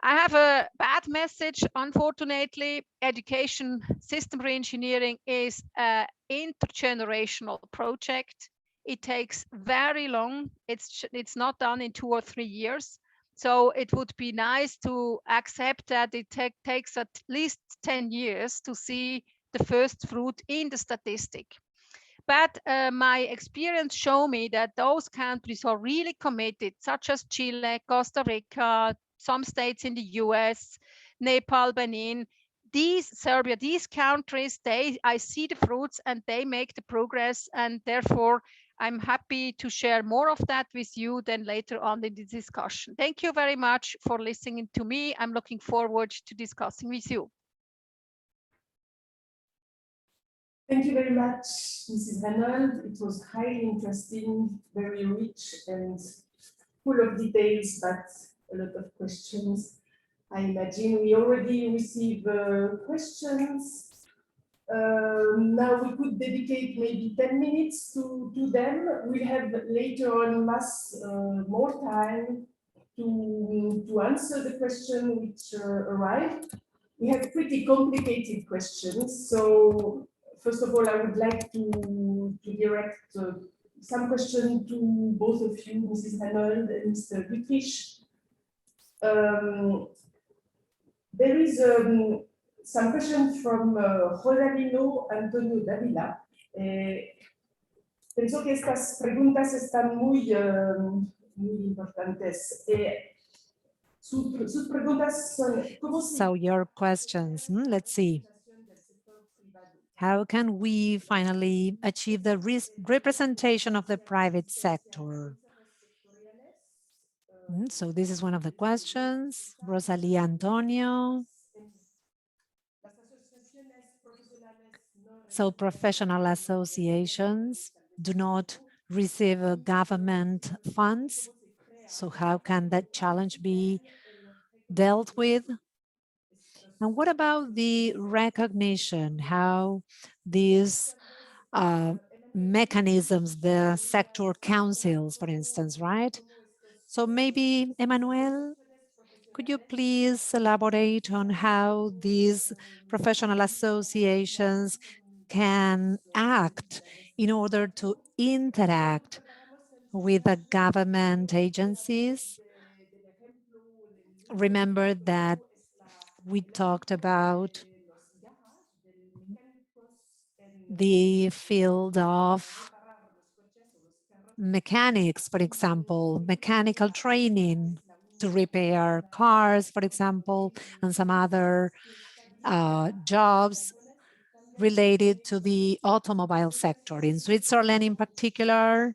I have a bad message. Unfortunately, education system reengineering is an intergenerational project. It takes very long. It's not done in 2 or 3 years. So it would be nice to accept that it takes at least 10 years to see the first fruit in the statistic. But my experience show me that those countries are really committed, such as Chile, Costa Rica, some states in the US, Nepal, Benin, Serbia, these countries, I see the fruits and they make the progress, and therefore I'm happy to share more of that with you then later on in the discussion. Thank you very much for listening to me. I'm looking forward to discussing with you. Thank you very much, Mrs. Reynolds. It was highly interesting, very rich and full of details, but a lot of questions. I imagine we already received questions. Now we could dedicate maybe 10 minutes to them. We'll have later on more time to answer the question which arrived. We have pretty complicated questions, so first of all, I would like to direct some question to both of you, Mrs. Reynolds and Mr. Gutrich. There is some questions from Rosalino Antonio Davila. Pienso que estas preguntas están muy importantes. Sus preguntas son, So your questions, let's see. How can we finally achieve the representation of the private sector? So this is one of the questions. Rosalia Antonio. So professional associations do not receive government funds. So how can that challenge be dealt with? And what about the recognition, how these mechanisms, the sector councils, for instance, right? So maybe, Emmanuel, could you please elaborate on how these professional associations can act in order to interact with the government agencies? Remember that we talked about the field of mechanics, for example, mechanical training to repair cars, for example, and some other jobs related to the automobile sector. In Switzerland in particular,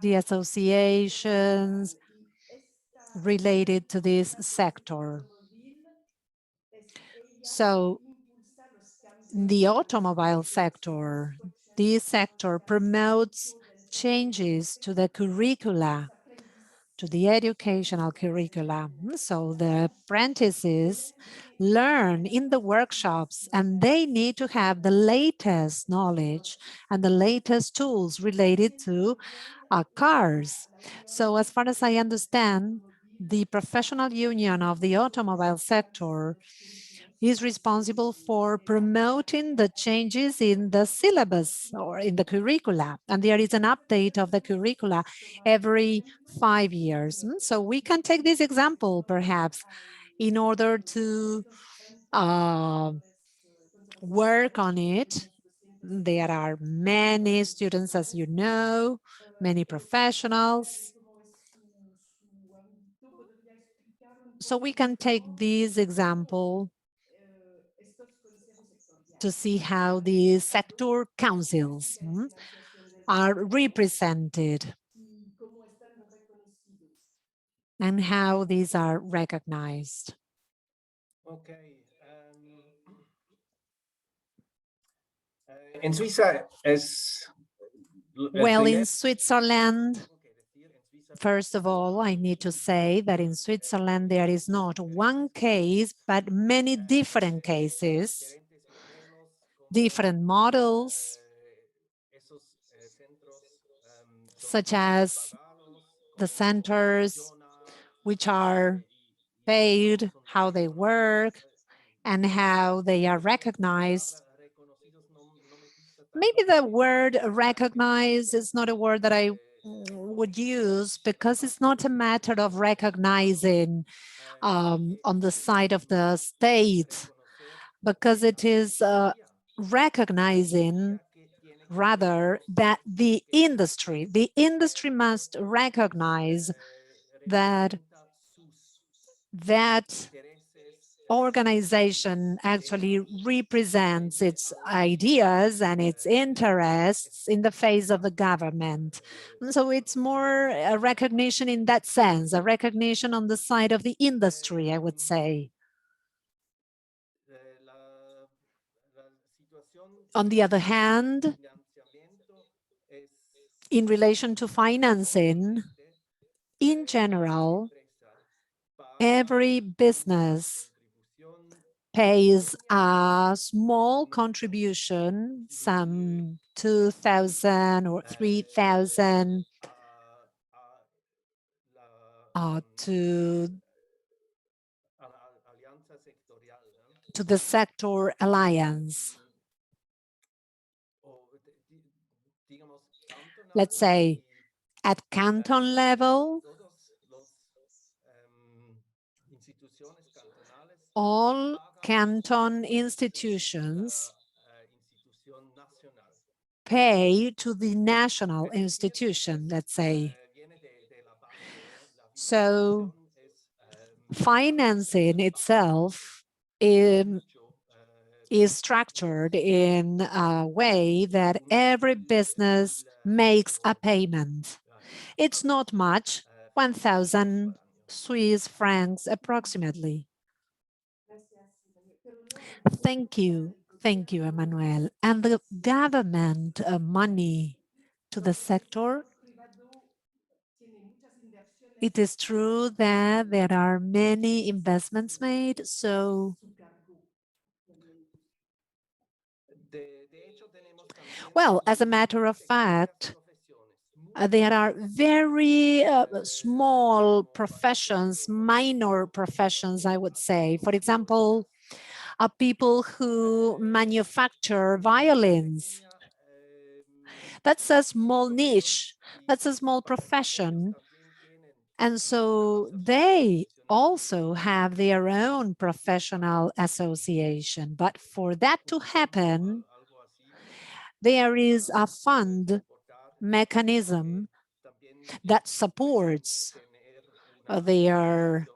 the associations related to this sector. So the automobile sector, this sector promotes changes to the curricula, to the educational curricula. So the apprentices learn in the workshops, and they need to have the latest knowledge and the latest tools related to cars. So as far as I understand, the professional union of the automobile sector is responsible for promoting the changes in the syllabus or in the curricula. And there is an update of the curricula every 5 years. So we can take this example, perhaps, in order to work on it. There are many students, as you know, many professionals. So we can take this example to see how the sector councils are represented and how these are recognized. Okay. In Suiza, as Well, in Switzerland, first of all, I need to say that in Switzerland, there is not one case, but many different cases, different models, such as the centers which are paid, how they work, and how they are recognized. Maybe the word recognize is not a word that I would use, because it's not a matter of recognizing on the side of the state, because it is recognizing rather that the industry must recognize that that organization actually represents its ideas and its interests in the face of the government. And so it's more a recognition in that sense, a recognition on the side of the industry, I would say. On the other hand, in relation to financing, in general, every business pays a small contribution, some 2,000 or 3,000 to the sector alliance. Let's say at canton level, all canton institutions pay to the national institution, let's say. So financing itself is structured in a way that every business makes a payment. It's not much, 1,000 Swiss francs approximately. Thank you, Emmanuel. And the government money to the sector, it is true that there are many investments made, so well, as a matter of fact, there are very small professions, minor professions, I would say. For example, people who manufacture violins. That's a small niche, that's a small profession. And so they also have their own professional association. But for that to happen, there is a fund mechanism that supports their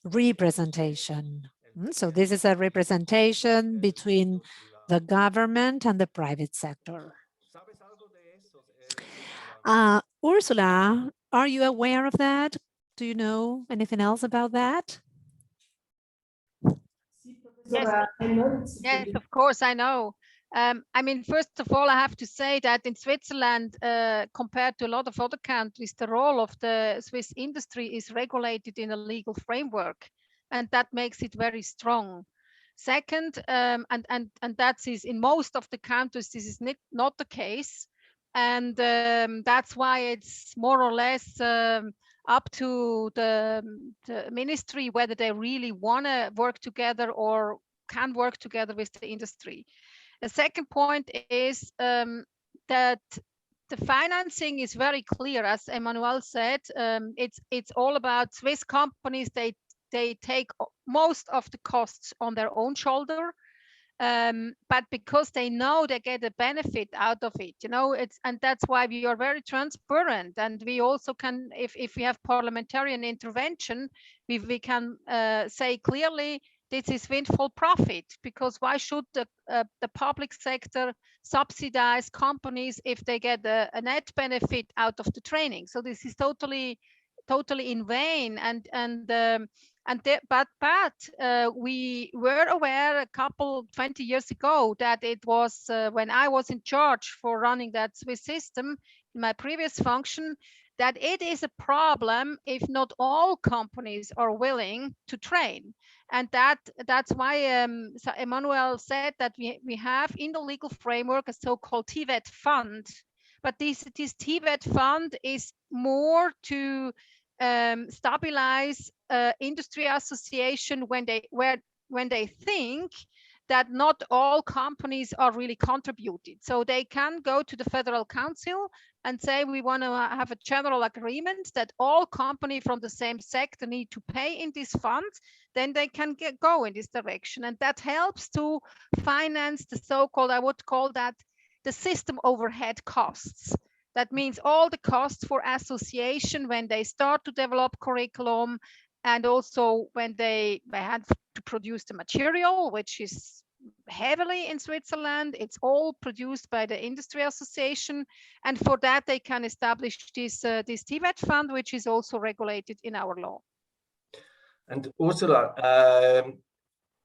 representation. So this is a representation between the government and the private sector. Ursula, are you aware of that? Do you know anything else about that? Yes, of course, I know. I mean, first of all, I have to say that in Switzerland, compared to a lot of other countries, the role of the Swiss industry is regulated in a legal framework, and that makes it very strong. Second, and that is in most of the countries, this is not the case. And that's why it's more or less up to the ministry whether they really want to work together or can work together with the industry. A second point is that the financing is very clear, as Emmanuel said. It's all about Swiss companies. They take most of the costs on their own shoulder. But because they know they get a benefit out of it, and that's why we are very transparent. And we also can, if we have parliamentarian intervention, we can say clearly this is windfall profit, because why should the public sector subsidize companies if they get a net benefit out of the training? So this is totally totally in vain. We were aware 20 years ago that it was when I was in charge for running that Swiss system in my previous function, that it is a problem if not all companies are willing to train. And that's why so Emmanuel said that we have in the legal framework a so-called TVET fund. But this TVET fund is more to stabilize industry association when they think that not all companies are really contributed. So they can go to the Federal Council and say, we want to have a general agreement that all companies from the same sector need to pay in this fund, then they can go in this direction. And that helps to finance the so-called, I would call that the system overhead costs. That means all the costs for association when they start to develop curriculum, and also when they had to produce the material, which is heavily in Switzerland. It's all produced by the industry association. And for that, they can establish this TVET fund, which is also regulated in our law. And Ursula,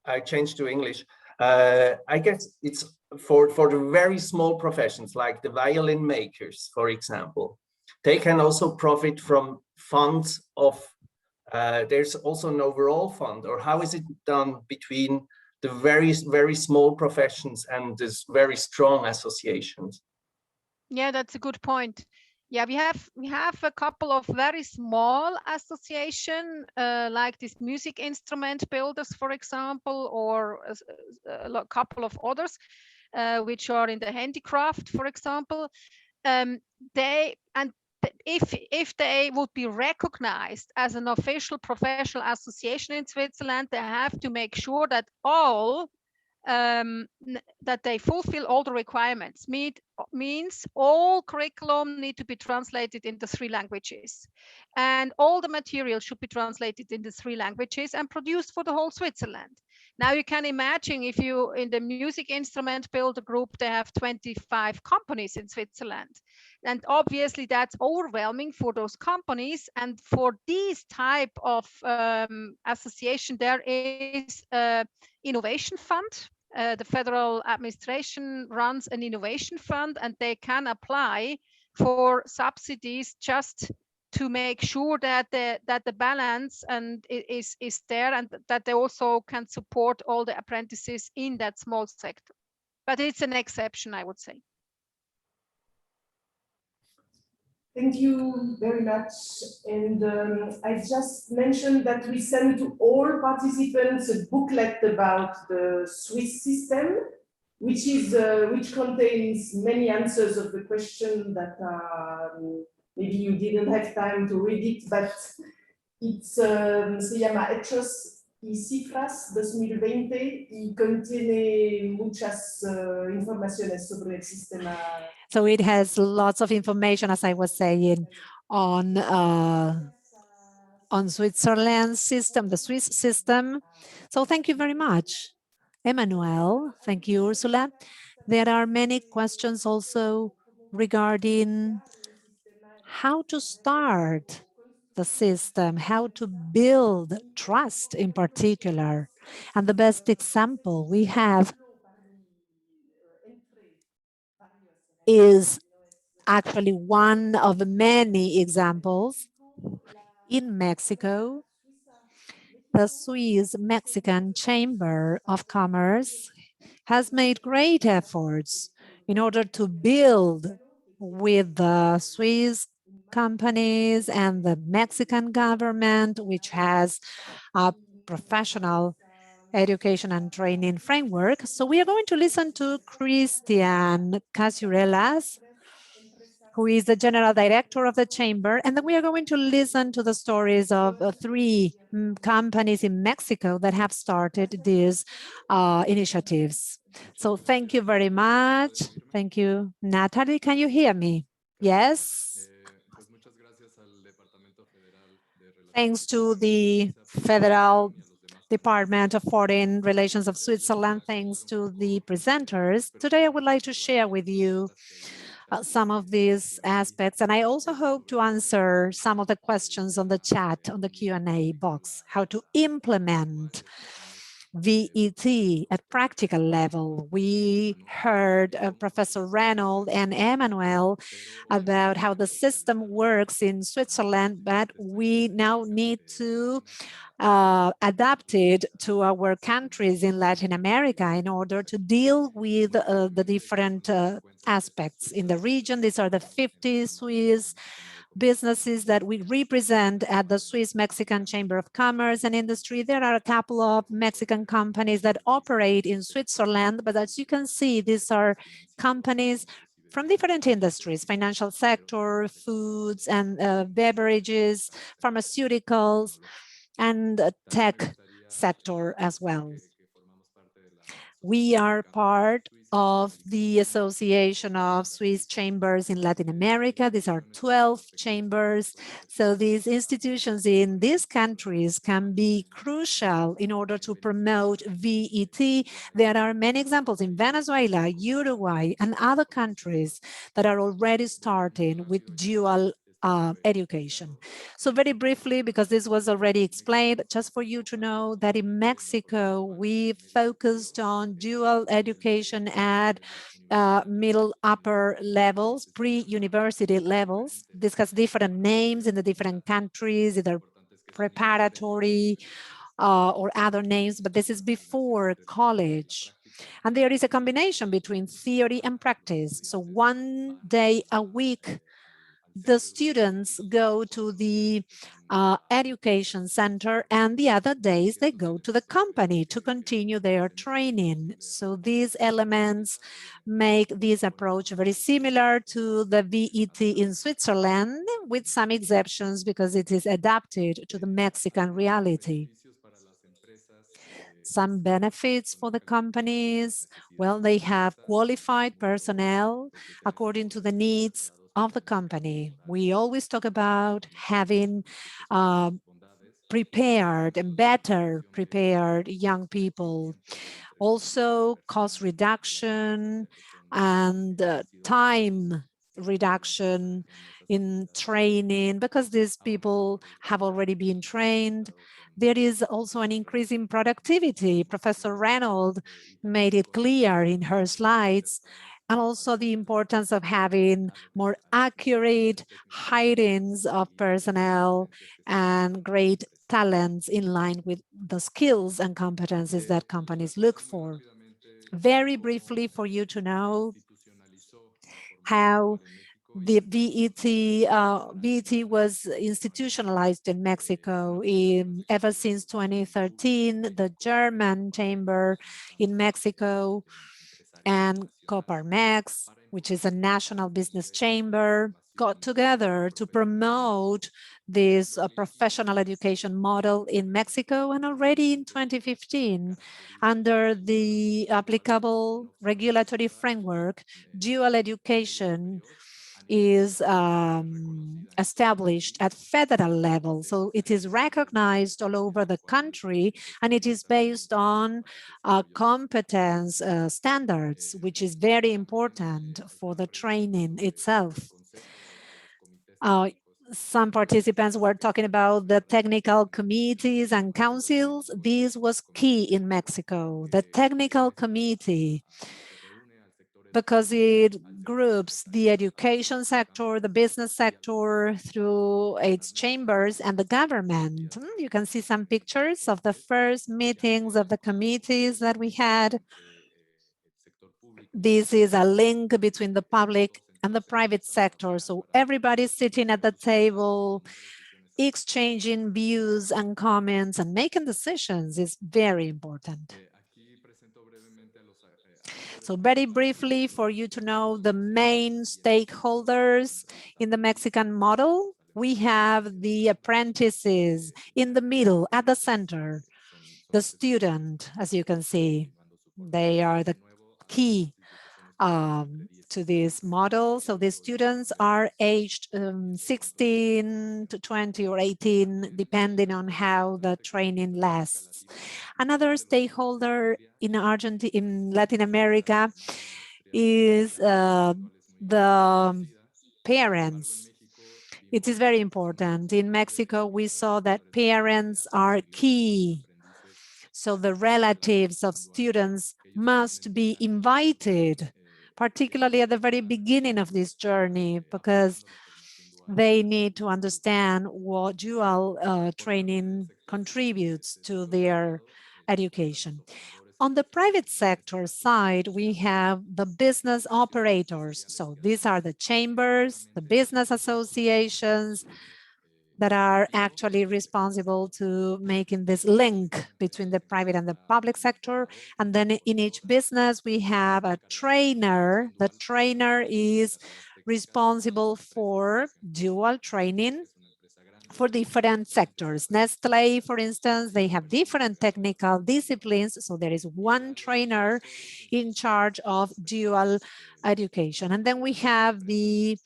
I changed to English. I guess it's for the very small professions, like the violin makers, for example. They can also profit from funds of, there's also an overall fund, or how is it done between the very small professions and this very strong associations? Yeah, that's a good point. Yeah, we have a couple of very small association, like this music instrument builders, for example, or a couple of others, which are in the handicraft, for example. If they would be recognized as an official professional association in Switzerland, they have to make sure that that they fulfill all the requirements. Means all curriculum need to be translated into 3 languages, and all the material should be translated into 3 languages and produced for the whole Switzerland. Now you can imagine, if you in the music instrument builder group, they have 25 companies in Switzerland, and obviously that's overwhelming for those companies. And for these type of association, there is a innovation fund. The federal administration runs an innovation fund, and they can apply for subsidies just to make sure that the balance and is there, and that they also can support all the apprentices in that small sector. But it's an exception, I would say. Thank you very much. And I just mentioned that we sent to all participants a booklet about the Swiss system, which contains many answers of the question that maybe you didn't have time to read it, but it's se llama Hechos y Cifras 2020 y contiene muchas informaciones sobre el sistema. So it has lots of information, as I was saying, on Switzerland's system, the Swiss system. So thank you very much, Emmanuel. Thank you, Ursula. There are many questions also regarding how to start the system, how to build trust in particular. And the best example we have is actually one of many examples. In Mexico, the Swiss Mexican Chamber of Commerce has made great efforts in order to build with the Swiss companies and the Mexican government, which has a professional education and training framework. So we are going to listen to Christian Casurelas, who is the general director of the chamber, and then we are going to listen to the stories of 3 companies in Mexico that have started these initiatives. So thank you very much. Thank you. Natalie, can you hear me? Yes? Thanks to the Federal Department of Foreign Relations of Switzerland, thanks to the presenters. Today I would like to share with you some of these aspects. And I also hope to answer some of the questions on the chat, on the Q&A box, how to implement VET at practical level. We heard Professor Reynolds and Emmanuel about how the system works in Switzerland, but we now need to adapt it to our countries in Latin America in order to deal with the different aspects in the region. These are the 50 Swiss businesses that we represent at the Swiss-Mexican Chamber of Commerce and Industry. There are a couple of Mexican companies that operate in Switzerland, but as you can see, these are companies from different industries: financial sector, foods and beverages, pharmaceuticals, and tech sector as well. We are part of the Association of Swiss Chambers in Latin America. These are 12 chambers. So these institutions in these countries can be crucial in order to promote VET. There are many examples in Venezuela, Uruguay, and other countries that are already starting with dual education. So very briefly, because this was already explained, just for you to know that in Mexico, we focused on dual education at middle upper levels, pre-university levels. This has different names in the different countries, either preparatory or other names, but this is before college. And there is a combination between theory and practice. So 1 day a week, the students go to the education center, and the other days they go to the company to continue their training. So these elements make this approach very similar to the VET in Switzerland, with some exceptions because it is adapted to the Mexican reality. Some benefits for the companies, well, they have qualified personnel according to the needs of the company. We always talk about having prepared and better prepared young people. Also, cost reduction and time reduction in training, because these people have already been trained. There is also an increase in productivity. Professor Reynolds made it clear in her slides, and also the importance of having more accurate hirings of personnel and great talents in line with the skills and competencies that companies look for. Very briefly, for you to know how the VET was institutionalized in Mexico ever since 2013. The German chamber in Mexico and Coparmex, which is a national business chamber, got together to promote this professional education model in Mexico. And already in 2015, under the applicable regulatory framework, dual education is established at federal level. So it is recognized all over the country, and it is based on competence standards, which is very important for the training itself. Some participants were talking about the technical committees and councils. This was key in Mexico. The technical committee, because it groups the education sector, the business sector through its chambers, and the government. You can see some pictures of the first meetings of the committees that we had. This is a link between the public and the private sector. So everybody sitting at the table, exchanging views and comments and making decisions is very important. So very briefly, for you to know the main stakeholders in the Mexican model, we have the apprentices in the middle, at the center, the student, as you can see. They are the key to this model. So the students are aged 16 to 20 or 18, depending on how the training lasts. Another stakeholder in Argentina, in Latin America, is the parents. It is very important. In Mexico, we saw that parents are key. So the relatives of students must be invited, particularly at the very beginning of this journey, because they need to understand what dual training contributes to their education. On the private sector side, we have the business operators. So these are the chambers, the business associations that are actually responsible to making this link between the private and the public sector. And then in each business, we have a trainer. The trainer is responsible for dual training for different sectors. Nestle, for instance, they have different technical disciplines. So there is one trainer in charge of dual education. And then we have the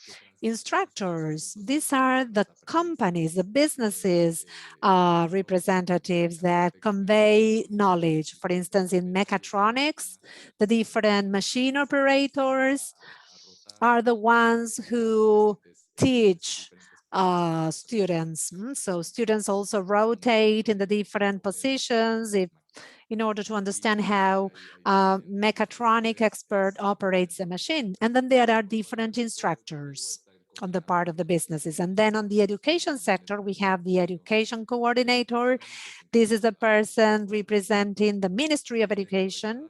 instructors. These are the companies, the businesses, representatives that convey knowledge. For instance, in mechatronics, the different machine operators are the ones who teach students. So students also rotate in the different positions in order to understand how a mechatronic expert operates a machine. And then there are different instructors on the part of the businesses. And then on the education sector, we have the education coordinator. This is a person representing the Ministry of Education.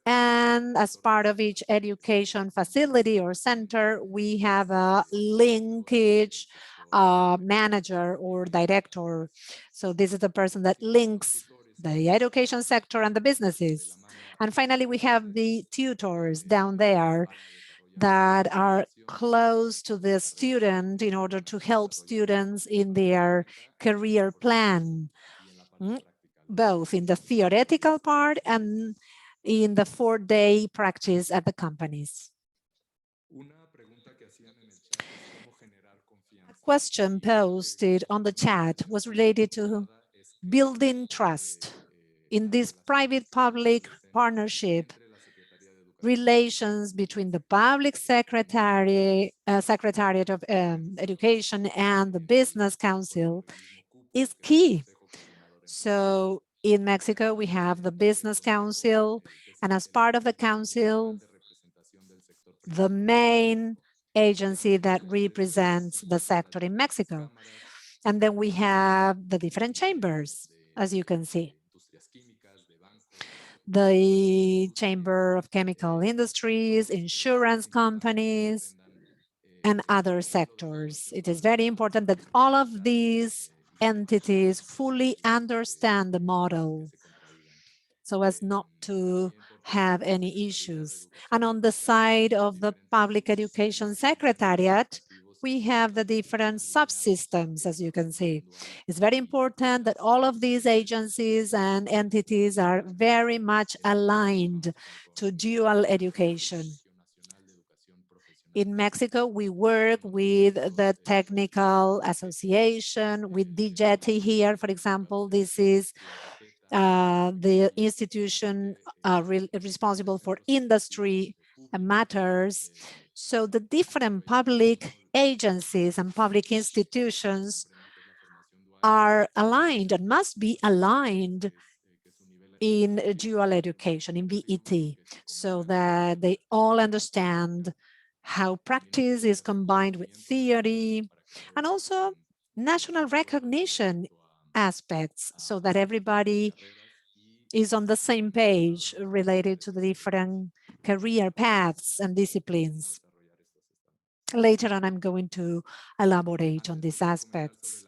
And as part of each education facility or center, we have a linkage manager or director. So this is the person that links the education sector and the businesses. And finally, we have the tutors down there that are close to the student in order to help students in their career plan, both in the theoretical part and in the 4-day practice at the companies. A question posted on the chat was related to building trust in this private-public partnership. Relations between the public secretariat of education and the business council is key. So in Mexico, we have the business council, and as part of the council, the main agency that represents the sector in Mexico. And then we have the different chambers, as you can see. The Chamber of Chemical Industries, insurance companies, and other sectors. It is very important that all of these entities fully understand the model so as not to have any issues. And on the side of the Public Education Secretariat, we have the different subsystems, as you can see. It's very important that all of these agencies and entities are very much aligned to dual education. In Mexico, we work with the Technical Association, with DGETI here, for example. This is the institution responsible for industry matters. So the different public agencies and public institutions are aligned and must be aligned in dual education, in VET, so that they all understand how practice is combined with theory, and also national recognition aspects, so that everybody is on the same page related to the different career paths and disciplines. Later on, I'm going to elaborate on these aspects.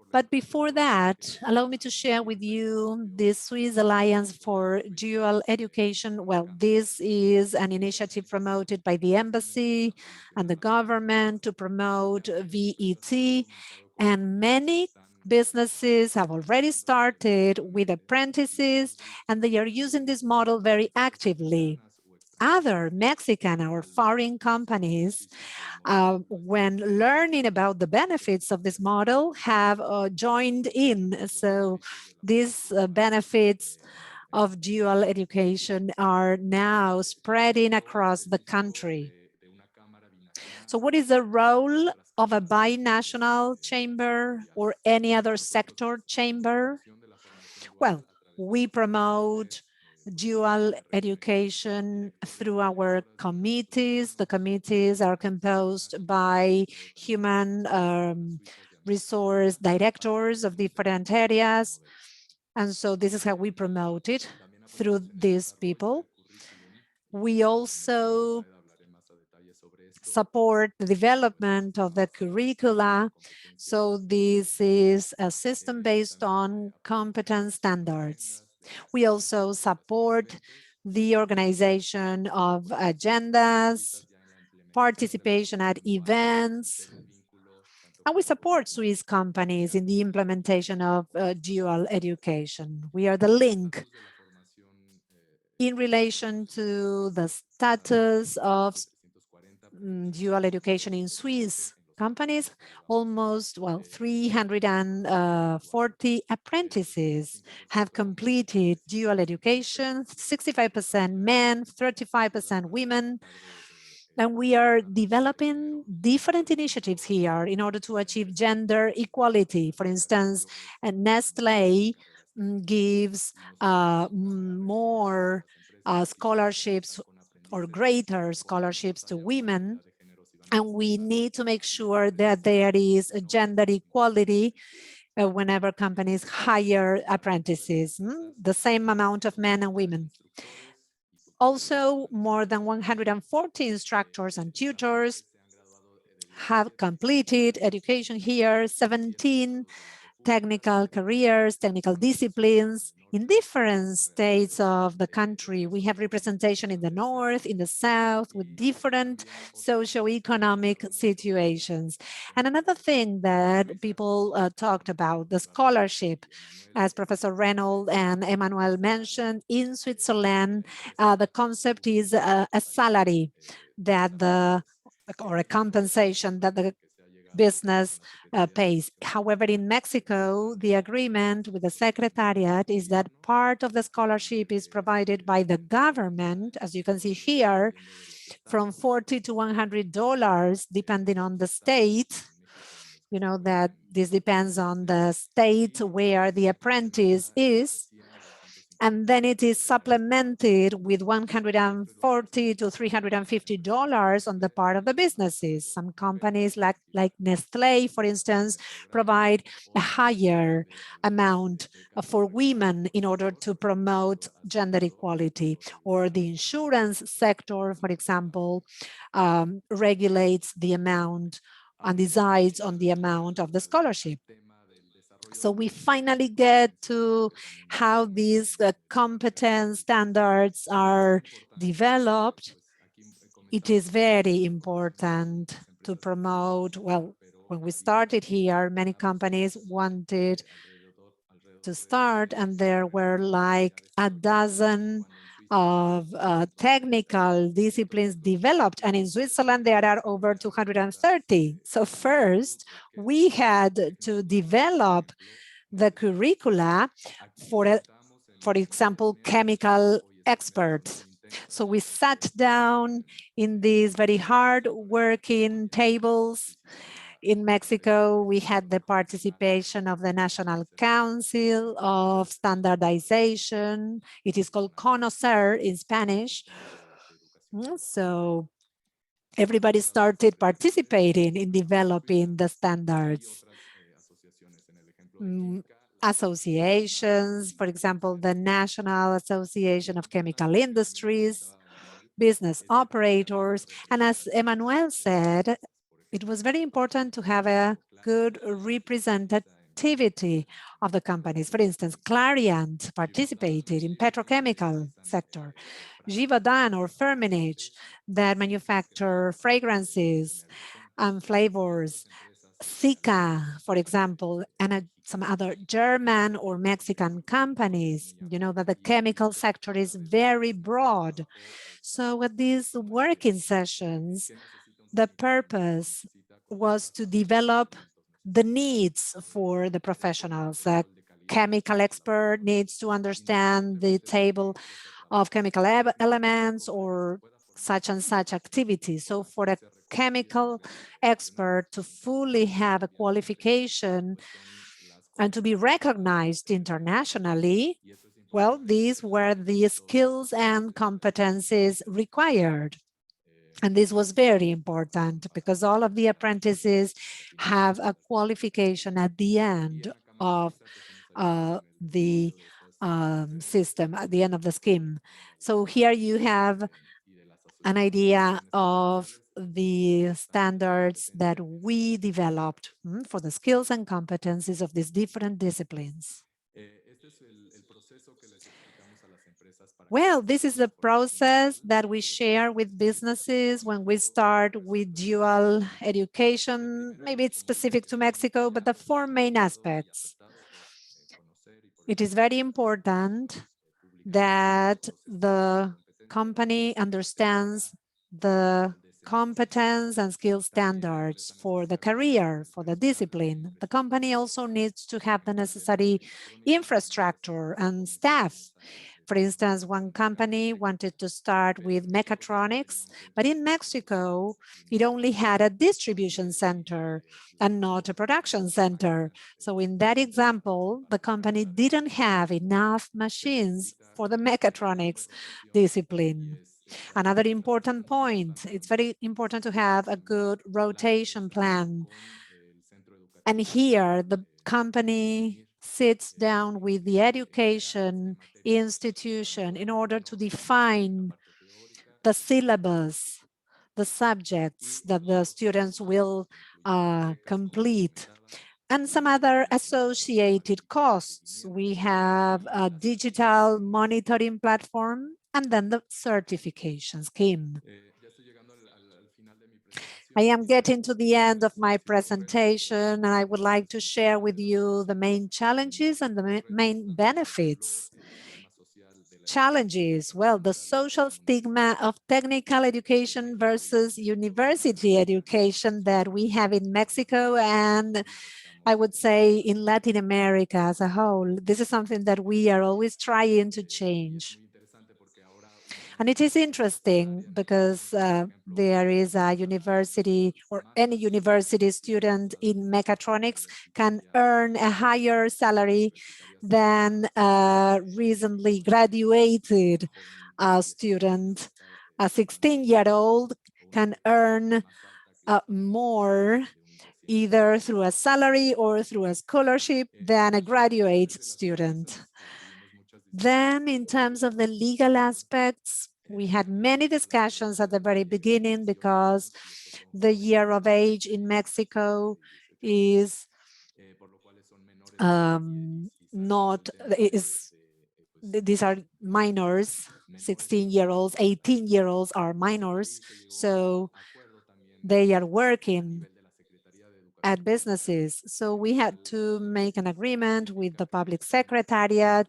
But before that, allow me to share with you the Swiss Alliance for Dual Education. Well, this is an initiative promoted by the embassy and the government to promote VET, and many businesses have already started with apprentices, and they are using this model very actively. Other Mexican or foreign companies, when learning about the benefits of this model, have joined in. So these benefits of dual education are now spreading across the country. So what is the role of a binational chamber or any other sector chamber? Well, we promote dual education through our committees. The committees are composed by human resource directors of different areas. And so this is how we promote it through these people. We also support the development of the curricula. So this is a system based on competence standards. We also support the organization of agendas, participation at events, and we support Swiss companies in the implementation of dual education. We are the link in relation to the status of dual education in Swiss companies. Almost, well, 340 apprentices have completed dual education, 65% men, 35% women. And we are developing different initiatives here in order to achieve gender equality. For instance, Nestlé gives more scholarships or greater scholarships to women. And we need to make sure that there is a gender equality whenever companies hire apprentices, the same amount of men and women. Also, more than 140 instructors and tutors have completed education here, 17 technical careers, technical disciplines in different states of the country. We have representation in the north, in the south, with different socioeconomic situations. And another thing that people talked about, the scholarship, as Professor Reynolds and Emmanuel mentioned, in Switzerland, the concept is a salary that or a compensation that the business pays. However, in Mexico, the agreement with the Secretariat is that part of the scholarship is provided by the government, as you can see here, from $40 to $100, depending on the state. You know that this depends on the state where the apprentice is. And then it is supplemented with $140 to $350 on the part of the businesses. Some companies like Nestlé, for instance, provide a higher amount for women in order to promote gender equality. Or the insurance sector, for example, regulates the amount and decides on the amount of the scholarship. So we finally get to how these competence standards are developed. It is very important to promote, well, when we started here, many companies wanted to start, and there were like a dozen of technical disciplines developed. And in Switzerland, there are over 230. So first, we had to develop the curricula for example, chemical experts. So we sat down in these very hard working tables. In Mexico, we had the participation of the National Council of Standardization. It is called Conocer in Spanish. So everybody started participating in developing the standards. Associations, for example, the National Association of Chemical Industries, business operators. And as Emmanuel said, it was very important to have a good representativity of the companies. For instance, Clariant participated in petrochemical sector. Givaudan or Firmenich that manufacture fragrances and flavors. Sika, for example, and some other German or Mexican companies. You know that the chemical sector is very broad. So at these working sessions, the purpose was to develop the needs for the professionals. A chemical expert needs to understand the table of chemical elements or such and such activity. So for a chemical expert to fully have a qualification and to be recognized internationally, well, these were the skills and competencies required. And this was very important because all of the apprentices have a qualification at the end of the system, at the end of the scheme. So here you have an idea of the standards that we developed for the skills and competencies of these different disciplines. Well, this is the process that we share with businesses when we start with dual education. Maybe it's specific to Mexico, but the four main aspects. It is very important that the company understands the competence and skill standards for the career, for the discipline. The company also needs to have the necessary infrastructure and staff. For instance, one company wanted to start with mechatronics, but in Mexico, it only had a distribution center and not a production center. So in that example, the company didn't have enough machines for the mechatronics discipline. Another important point, it's very important to have a good rotation plan. And here the company sits down with the education institution in order to define the syllabus, the subjects that the students will complete, and some other associated costs. We have a digital monitoring platform and then the certification scheme. I am getting to the end of my presentation, and I would like to share with you the main challenges and the main benefits. Challenges, well, the social stigma of technical education versus university education that we have in Mexico and I would say in Latin America as a whole. This is something that we are always trying to change. And it is interesting because there is a university or any university student in mechatronics can earn a higher salary than a recently graduated student. A 16-year-old can earn more either through a salary or through a scholarship than a graduate student. Then in terms of the legal aspects, we had many discussions at the very beginning because the year of age in Mexico is these are minors, 16-year-olds, 18-year-olds are minors, so they are working at businesses. So we had to make an agreement with the public secretariat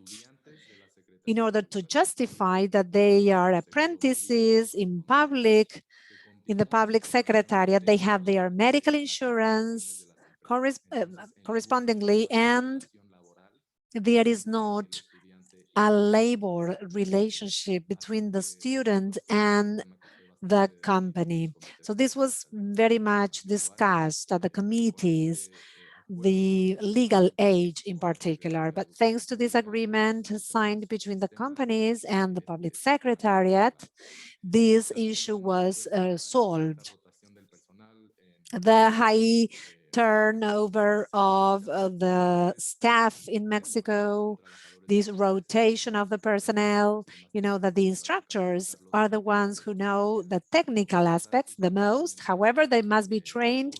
in order to justify that they are apprentices in the public secretariat. They have their medical insurance correspondingly, and there is not a labor relationship between the student and the company. So this was very much discussed at the committees, the legal age in particular. But thanks to this agreement signed between the companies and the public secretariat, this issue was solved. The high turnover of the staff in Mexico, this rotation of the personnel, you know that the instructors are the ones who know the technical aspects the most. However, they must be trained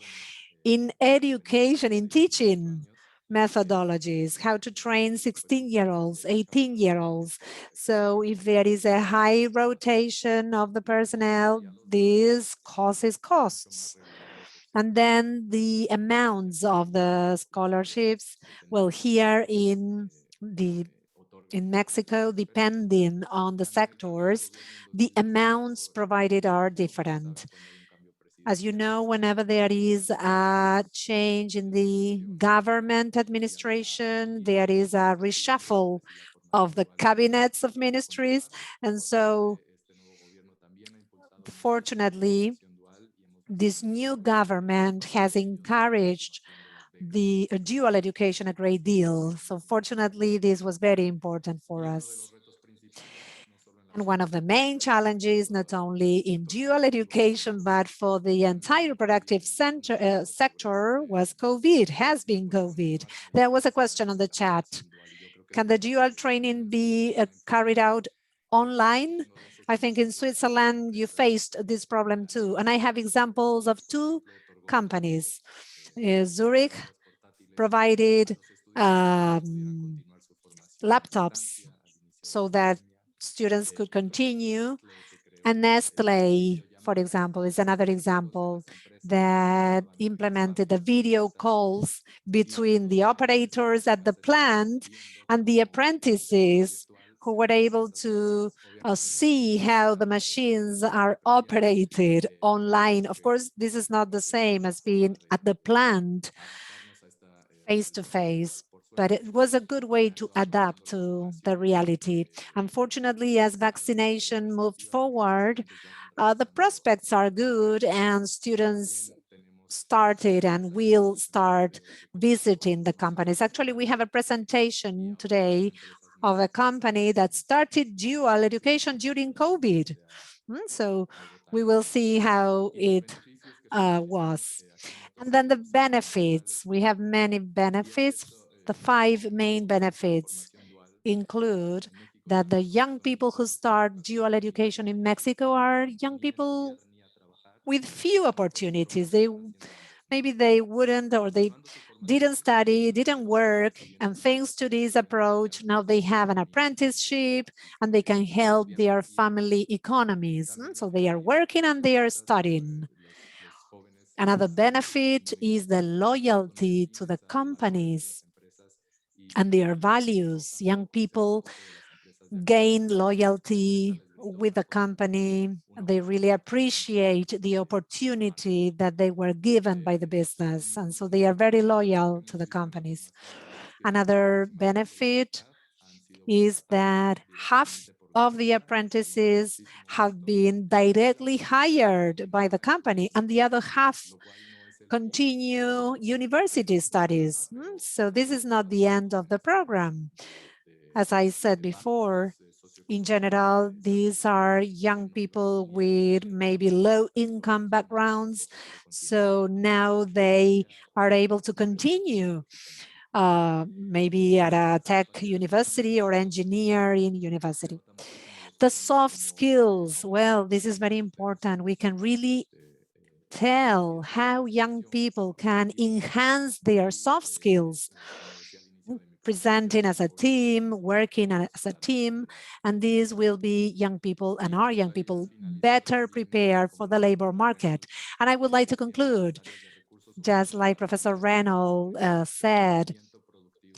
in education, in teaching methodologies, how to train 16-year-olds, 18-year-olds. So if there is a high rotation of the personnel, this causes costs. And then the amounts of the scholarships, well, here in Mexico, depending on the sectors, the amounts provided are different. As you know, whenever there is a change in the government administration, there is a reshuffle of the cabinets of ministries. And so fortunately, this new government has encouraged the dual education a great deal. So fortunately, this was very important for us. And one of the main challenges, not only in dual education, but for the entire productive sector was COVID, has been COVID. There was a question on the chat. Can the dual training be carried out online? I think in Switzerland, you faced this problem too. And I have examples of two companies. Zurich provided laptops so that students could continue. And Nestle, for example, is another example that implemented the video calls between the operators at the plant and the apprentices who were able to see how the machines are operated online. Of course, this is not the same as being at the plant face-to-face, but it was a good way to adapt to the reality. Unfortunately, as vaccination moved forward, the prospects are good and students started and will start visiting the companies. Actually, we have a presentation today of a company that started dual education during COVID. So we will see how it was. And then the benefits, we have many benefits. The 5 main benefits include that the young people who start dual education in Mexico are young people with few opportunities. Maybe they wouldn't, or they didn't study, didn't work, and thanks to this approach, now they have an apprenticeship and they can help their family economies. So they are working and they are studying. Another benefit is the loyalty to the companies and their values. Young people gain loyalty with the company. They really appreciate the opportunity that they were given by the business. And so they are very loyal to the companies. Another benefit is that half of the apprentices have been directly hired by the company, and the other half continue university studies. So this is not the end of the program. As I said before, in general, these are young people with maybe low income backgrounds. So now they are able to continue maybe at a tech university or engineering university. The soft skills, well, this is very important. We can really tell how young people can enhance their soft skills, presenting as a team, working as a team, and these will be young people and our young people better prepared for the labor market. And I would like to conclude, just like Professor Reynolds said,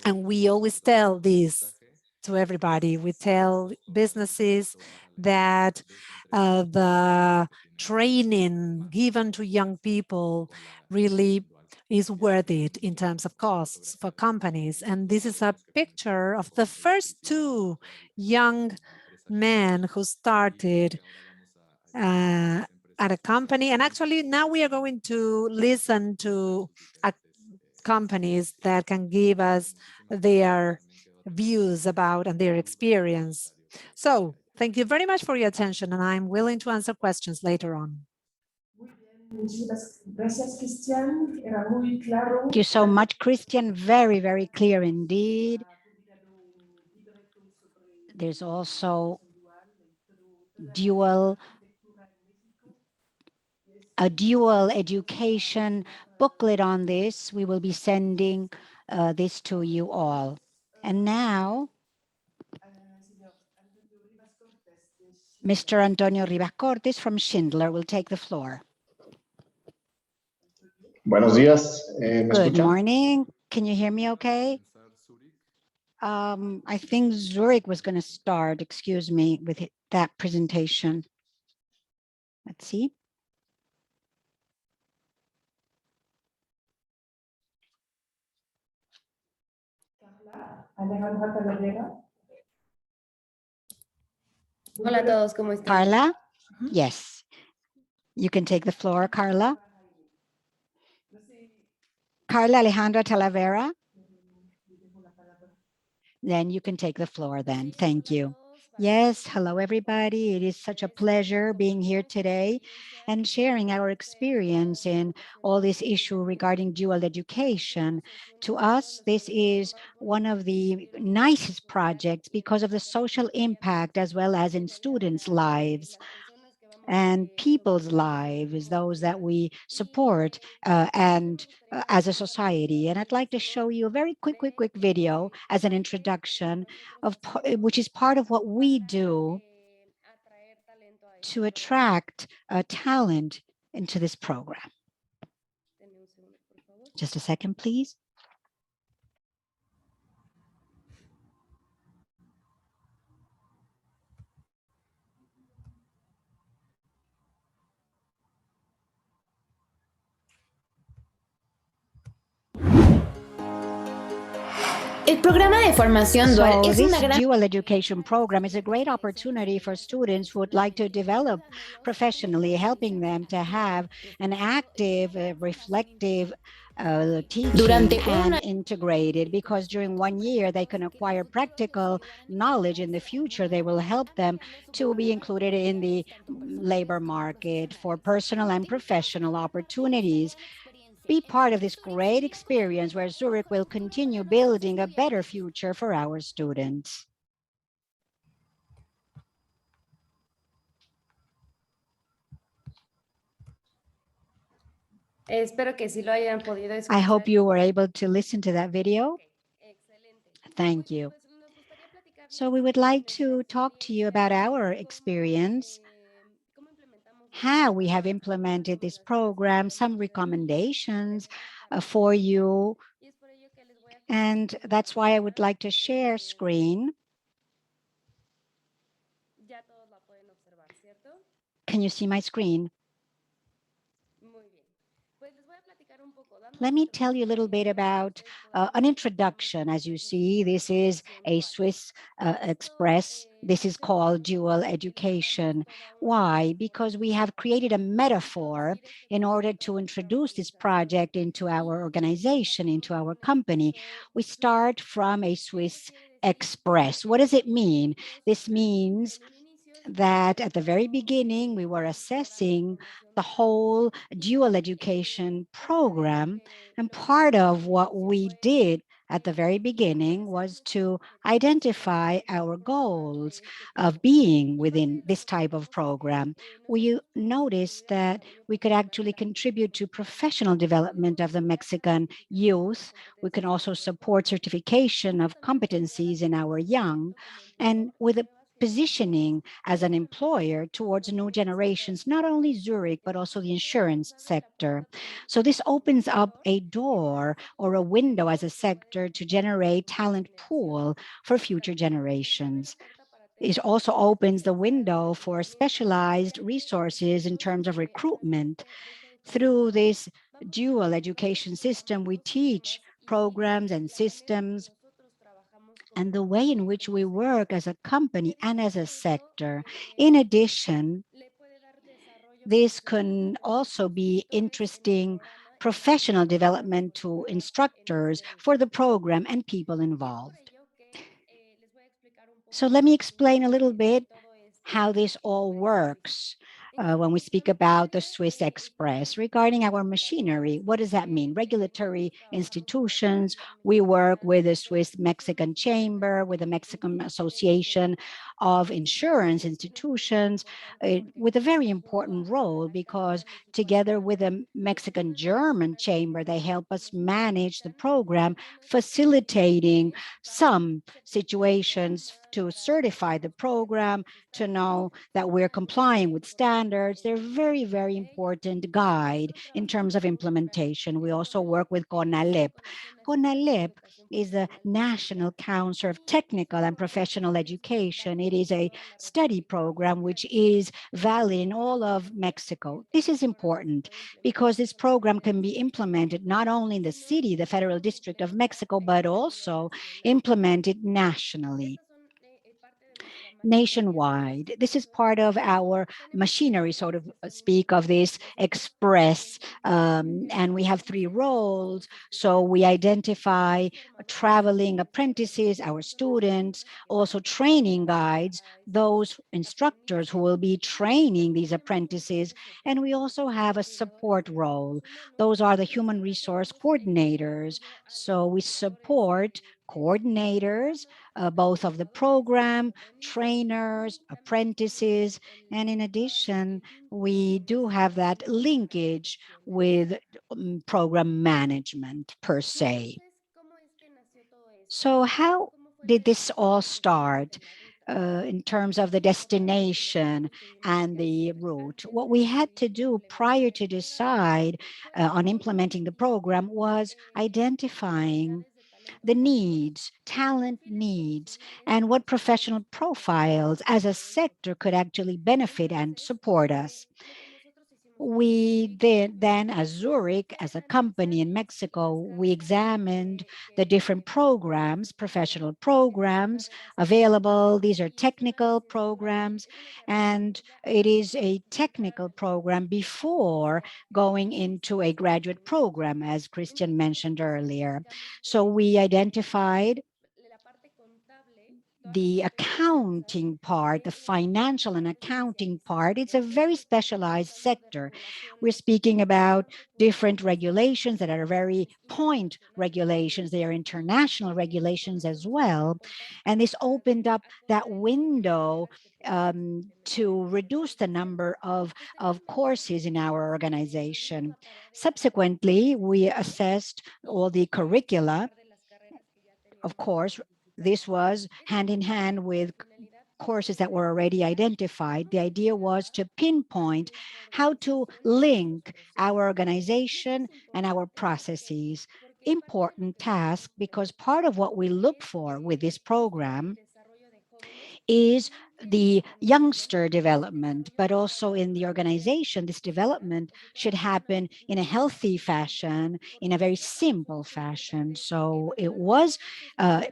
and we always tell this to everybody. We tell businesses that the training given to young people really is worth it in terms of costs for companies. And this is a picture of the first 2 young men who started at a company. And actually now we are going to listen to companies that can give us their views about and their experience. So thank you very much for your attention, and I'm willing to answer questions later on. Thank you so much, Christian. Very, very clear indeed. There's also a dual education booklet on this. We will be sending this to you all. And now, Mr. Antonio Rivas Cortes from Schindler will take the floor. Buenos días. Good morning. Can you hear me okay? I think Zurich was going to start, excuse me, with that presentation. Let's see. Hola a todos, ¿cómo están? Carla? Yes. You can take the floor, Carla. Carla Alejandra Talavera. Then you can take the floor then. Thank you. Yes, hello everybody. It is such a pleasure being here today and sharing our experience in all this issue regarding dual education. To us, this is one of the nicest projects because of the social impact as well as in students' lives and people's lives, those that we support and as a society. And I'd like to show you a very quick video as an introduction of which is part of what we do to attract talent into this program. Just a second, please. El programa de formación dual So es una this gran... dual education program is a great opportunity for students who would like to develop professionally, helping them to have an active, reflective teaching and integrated, because during 1 year they can acquire practical knowledge. In the future, they will help them to be included in the labor market for personal and professional opportunities. Be part of this great experience where Zurich will continue building a better future for our students. Espero que sí lo hayan podido escuchar. I hope you were able to listen to that video. Thank you. So we would like to talk to you about our experience, how we have implemented this program, some recommendations for you. And that's why I would like to share screen. Can you see my screen? Let me tell you a little bit about an introduction. As you see, this is a Swiss Express. This is called dual education. Why? Because we have created a metaphor in order to introduce this project into our organization, into our company. We start from a Swiss Express. What does it mean? This means that at the very beginning, we were assessing the whole dual education program. And part of what we did at the very beginning was to identify our goals of being within this type of program. We noticed that we could actually contribute to professional development of the Mexican youth. We can also support certification of competencies in our young, and with a positioning as an employer towards new generations, not only Zurich, but also the insurance sector. So this opens up a door or a window as a sector to generate talent pool for future generations. It also opens the window for specialized resources in terms of recruitment. Through this dual education system, we teach programs and systems and the way in which we work as a company and as a sector. In addition, this can also be interesting professional development to instructors for the program and people involved. So let me explain a little bit how this all works. When we speak about the Swiss Express. Regarding our machinery, what does that mean? Regulatory institutions, we work with the Swiss Mexican Chamber, with the Mexican Association of Insurance Institutions, with a very important role, because together with the Mexican German Chamber, they help us manage the program, facilitating some situations to certify the program, to know that we're complying with standards. They're very, very important guide in terms of implementation. We also work with CONALEP. CONALEP is the National Council of Technical and Professional Education. It is a study program which is valid in all of Mexico. This is important because this program can be implemented not only in the city, the Federal District of Mexico, but also implemented nationally. nationwide. This is part of our machinery, sort of speak of this express, and we have 3 roles. So we identify traveling apprentices, our students, also training guides, those instructors who will be training these apprentices, and we also have a support role. Those are the human resource coordinators. So we support coordinators, both of the program, trainers, apprentices, and in addition, we do have that linkage with program management per se. So how did this all start in terms of the destination and the route? What we had to do prior to decide on implementing the program was identifying the needs, talent needs, and what professional profiles as a sector could actually benefit and support us. We then as Zurich, as a company in Mexico, we examined the different programs, professional programs available. These are technical programs, and it is a technical program before going into a graduate program, as Christian mentioned earlier. So we identified the accounting part, the financial and accounting part. It's a very specialized sector. We're speaking about different regulations that are very point regulations. They are international regulations as well. And this opened up that window to reduce the number of courses in our organization. Subsequently, we assessed all the curricula. Of course, this was hand in hand with courses that were already identified. The idea was to pinpoint how to link our organization and our processes. Important task, because part of what we look for with this program is the youngster development, but also in the organization, this development should happen in a healthy fashion, in a very simple fashion. So it was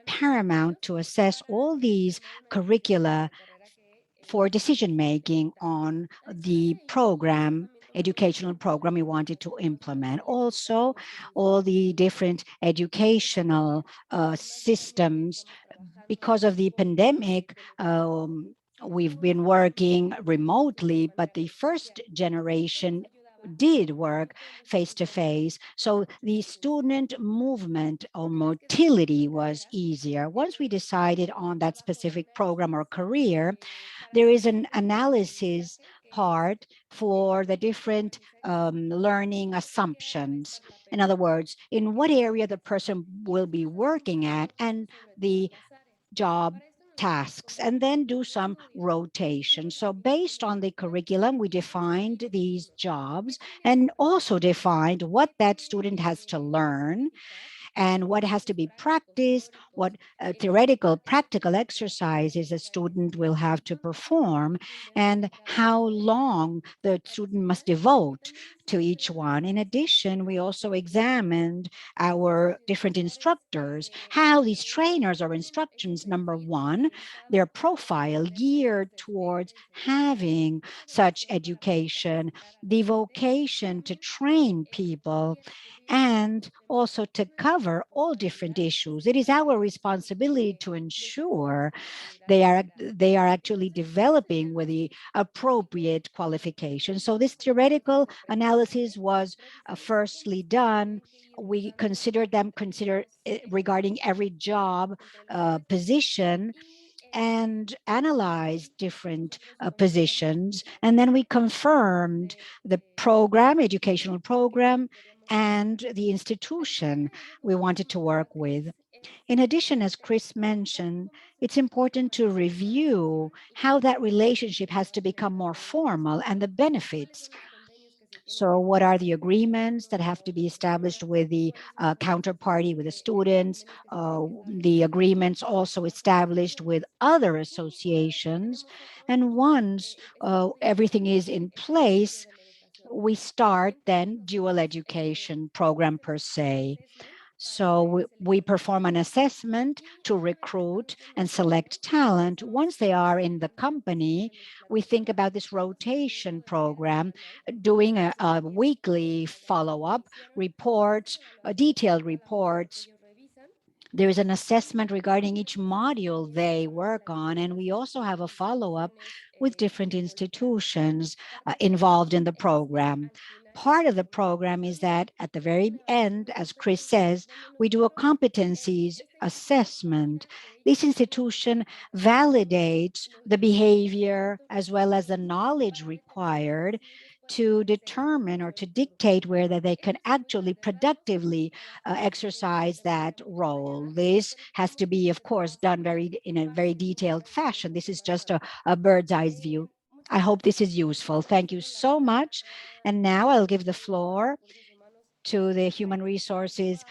paramount to assess all these curricula for decision making on the program, educational program we wanted to implement. Also, all the different educational systems. Because of the pandemic, we've been working remotely, but the first generation did work face to face. So the student movement or motility was easier. Once we decided on that specific program or career, there is an analysis part for the different learning assumptions. In other words, in what area the person will be working at and the job tasks, and then do some rotation. So based on the curriculum, we defined these jobs and also defined what that student has to learn and what has to be practiced, what theoretical, practical exercises a student will have to perform, and how long the student must devote to each one. In addition, we also examined our different instructors, how these trainers or instructions, number one, their profile geared towards having such education, the vocation to train people, and also to cover all different issues. It is our responsibility to ensure they are actually developing with the appropriate qualifications. So this theoretical analysis was firstly done. We considered regarding every job position and analyzed different positions. And then we confirmed the program, educational program, and the institution we wanted to work with. In addition, as Chris mentioned, it's important to review how that relationship has to become more formal and the benefits. So what are the agreements that have to be established with the counterparty, with the students, the agreements also established with other associations. And once everything is in place, we start then dual education program per se. So we perform an assessment to recruit and select talent. Once they are in the company, we think about this rotation program, doing a weekly follow-up reports, detailed reports. There is an assessment regarding each module they work on, and we also have a follow-up with different institutions involved in the program. Part of the program is that at the very end, as Chris says, we do a competencies assessment. This institution validates the behavior as well as the knowledge required to determine or to dictate whether they can actually productively exercise that role. This has to be, of course, done in a very detailed fashion. This is just a bird's eye view. I hope this is useful. Thank you so much. And now I'll give the floor to the Human Resources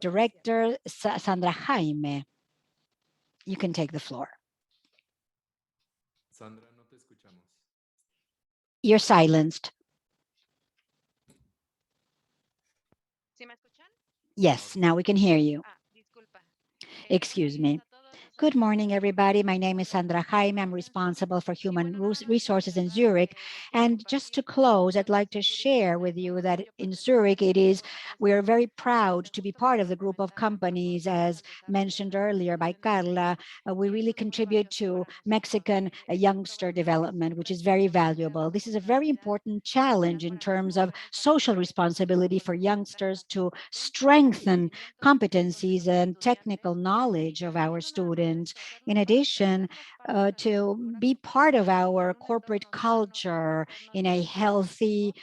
Director, Sandra Jaime. You can take the floor. Sandra, no te escuchamos. You're silenced. Yes, now we can hear you. Excuse me. Good morning, everybody. My name is Sandra Jaime. I'm responsible for human resources in Zurich. And just to close, I'd like to share with you that in Zurich, we are very proud to be part of the group of companies, as mentioned earlier by Carla. We really contribute to Mexican youngster development, which is very valuable. This is a very important challenge in terms of social responsibility for youngsters to strengthen competencies and technical knowledge of our students. In addition, to be part of our corporate culture in a healthy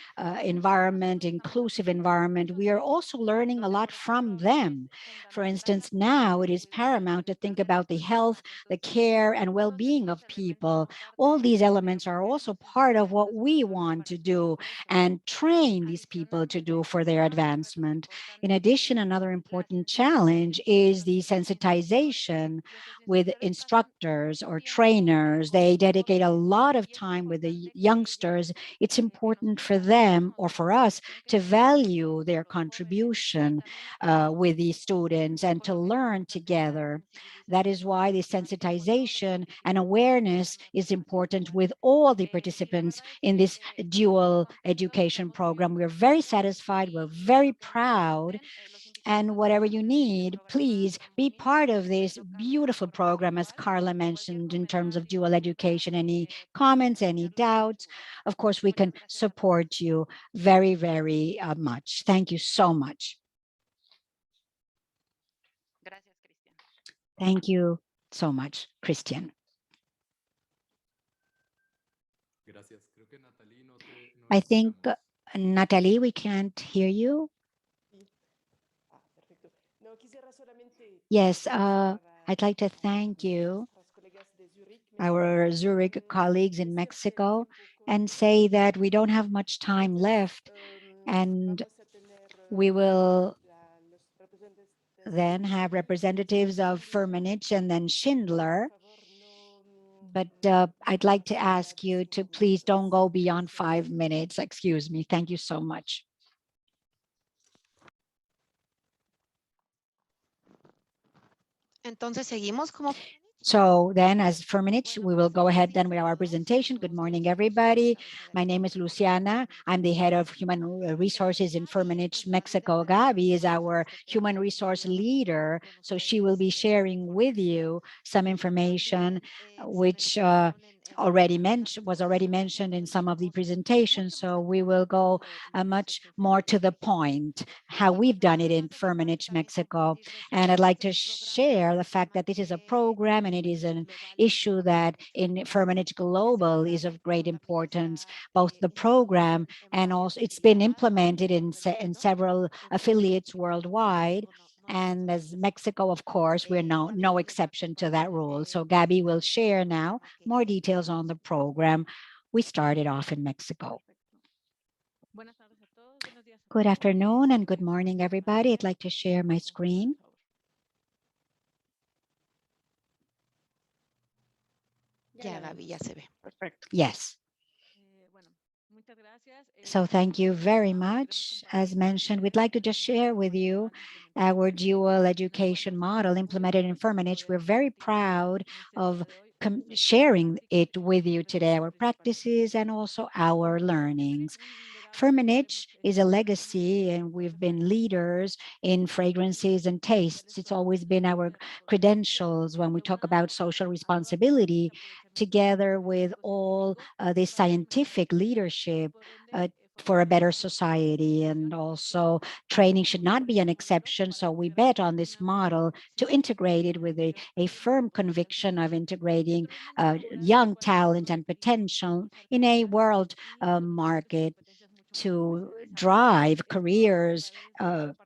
environment, inclusive environment, we are also learning a lot from them. For instance, now it is paramount to think about the health, the care, and well-being of people. All these elements are also part of what we want to do and train these people to do for their advancement. In addition, another important challenge is the sensitization with instructors or trainers. They dedicate a lot of time with the youngsters. It's important for them or for us to value their contribution with the students and to learn together. That is why the sensitization and awareness is important with all the participants in this dual education program. We're very satisfied, we're very proud, and whatever you need, please be part of this beautiful program, as Carla mentioned, in terms of dual education. Any comments, any doubts? Of course, we can support you very, very much. Thank you so much. Thank you so much, Christian. I think, Natalie, we can't hear you. Yes, I'd like to thank you, our Zurich colleagues in Mexico, and say that we don't have much time left, and we will then have representatives of Firmenich and then Schindler. But I'd like to ask you to please don't go beyond 5 minutes. Excuse me. Thank you so much. Entonces seguimos como. So then, as Firmenich, we will go ahead then with our presentation. Good morning, everybody. My name is Luciana. I'm the head of human resources in Firmenich, Mexico. Gabi is our human resource leader. So she will be sharing with you some information which was already mentioned in some of the presentations. So we will go much more to the point, how we've done it in Firmenich, Mexico. And I'd like to share the fact that this is a program and it is an issue that in Firmenich Global is of great importance, both the program and also it's been implemented in several affiliates worldwide. And as Mexico, of course, we're no exception to that rule. So Gabi will share now more details on the program. We started off in Mexico. Good afternoon and good morning, everybody. I'd like to share my screen. Ya, Gaby, ya se ve. Perfect. Yes. So thank you very much. As mentioned, we'd like to just share with you our dual education model implemented in Firmenich. We're very proud of sharing it with you today, our practices and also our learnings. Firmenich is a legacy, and we've been leaders in fragrances and tastes. It's always been our credentials when we talk about social responsibility, together with all this scientific leadership for a better society. And also training should not be an exception. So we bet on this model to integrate it with a firm conviction of integrating young talent and potential in a world market to drive careers,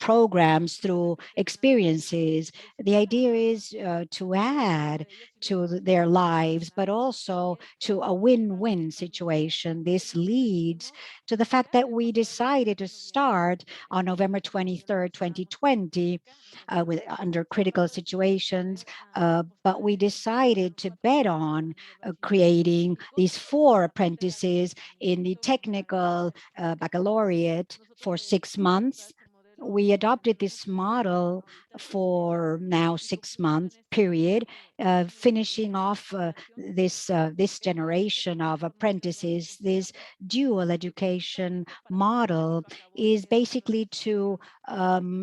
programs through experiences. The idea is to add to their lives, but also to a win-win situation. This leads to the fact that we decided to start on November 23rd, 2020, under critical situations, but we decided to bet on creating these 4 apprentices in the technical baccalaureate for 6 months. We adopted this model for now 6-month period, finishing off this generation of apprentices. This dual education model is basically to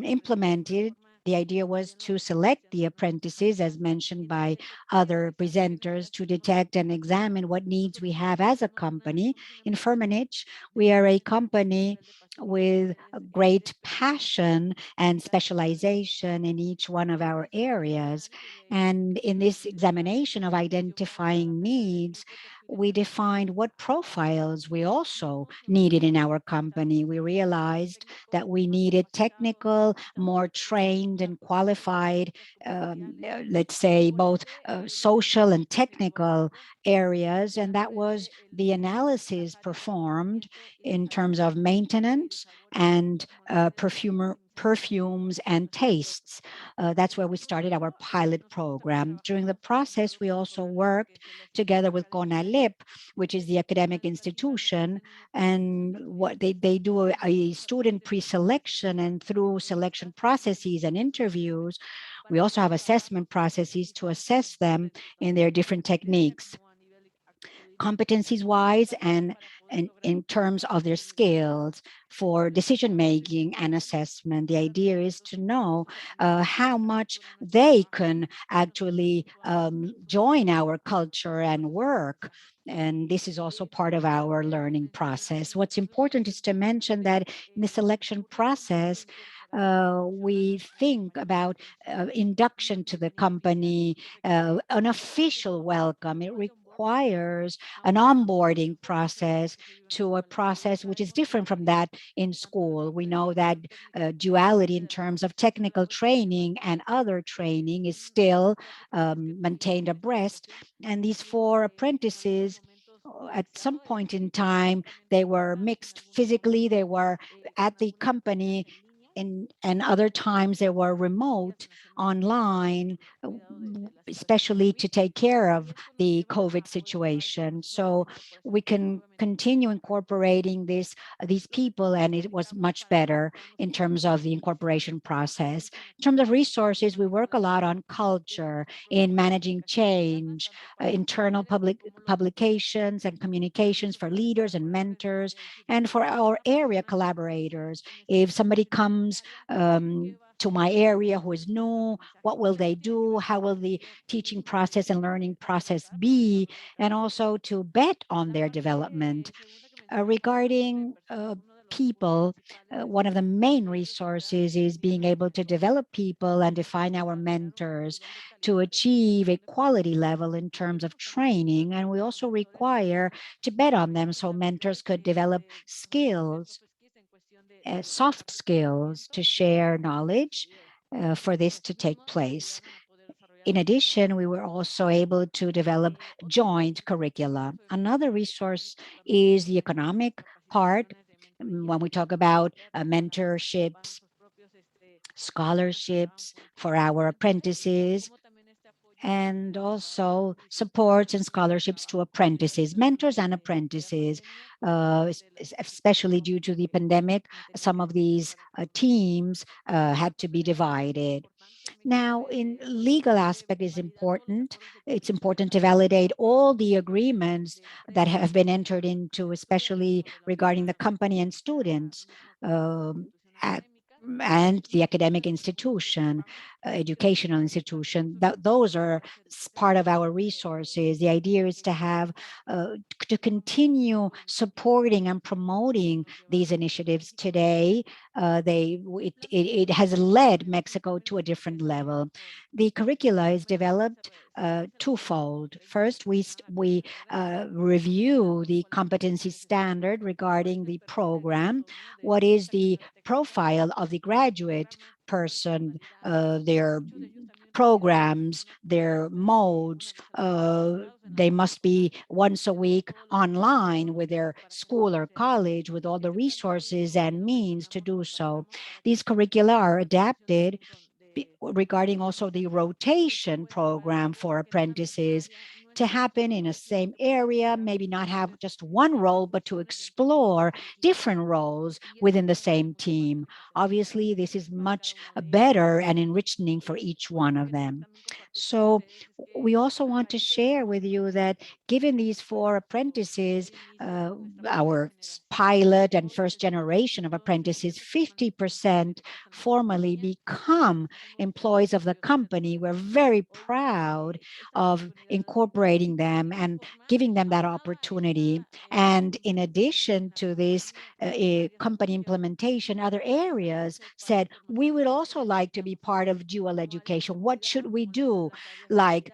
implement it. The idea was to select the apprentices, as mentioned by other presenters, to detect and examine what needs we have as a company. In Firmenich, we are a company with a great passion and specialization in each one of our areas. And in this examination of identifying needs, we defined what profiles we also needed in our company. We realized that we needed technical, more trained and qualified, let's say both social and technical areas. And that was the analysis performed in terms of maintenance and perfumes and tastes. That's where we started our pilot program. During the process, we also worked together with CONALEP, which is the academic institution, and what they do a student pre-selection, and through selection processes and interviews, we also have assessment processes to assess them in their different techniques, competencies wise and in terms of their skills for decision making and assessment. The idea is to know how much they can actually join our culture and work. And this is also part of our learning process. What's important is to mention that in the selection process, we think about induction to the company, an official welcome. It requires an onboarding process to a process which is different from that in school. We know that duality in terms of technical training and other training is still maintained abreast. And these 4 apprentices, at some point in time, they were mixed physically, they were at the company, and other times they were remote online, especially to take care of the COVID situation. So we can continue incorporating these people, and it was much better in terms of the incorporation process. In terms of resources, we work a lot on culture, in managing change, internal publications and communications for leaders and mentors, and for our area collaborators. If somebody comes to my area who is new, what will they do? How will the teaching process and learning process be? And also to bet on their development. Regarding people, one of the main resources is being able to develop people and define our mentors to achieve a quality level in terms of training. And we also require to bet on them so mentors could develop skills, soft skills to share knowledge for this to take place. In addition, we were also able to develop joint curricula. Another resource is the economic part. When we talk about mentorships, scholarships for our apprentices, and also supports and scholarships to apprentices, mentors and apprentices, especially due to the pandemic. Some of these teams had to be divided. Now, in legal aspect is important. It's important to validate all the agreements that have been entered into, especially regarding the company and students. At and the academic institution, educational institution, those are part of our resources. The idea is to have, to continue supporting and promoting these initiatives today. It has led Mexico to a different level. The curricula is developed twofold. First, we review the competency standard regarding the program. What is the profile of the graduate person, their programs, their modes. They must be once a week online with their school or college with all the resources and means to do so. These curricula are adapted regarding also the rotation program for apprentices to happen in a same area, maybe not have just one role, but to explore different roles within the same team. Obviously, this is much better and enriching for each one of them. So we also want to share with you that given these 4 apprentices, our pilot and first generation of apprentices, 50% formally become employees of the company. We're very proud of incorporating them and giving them that opportunity. And in addition to this company implementation, other areas said, we would also like to be part of dual education. What should we do? Like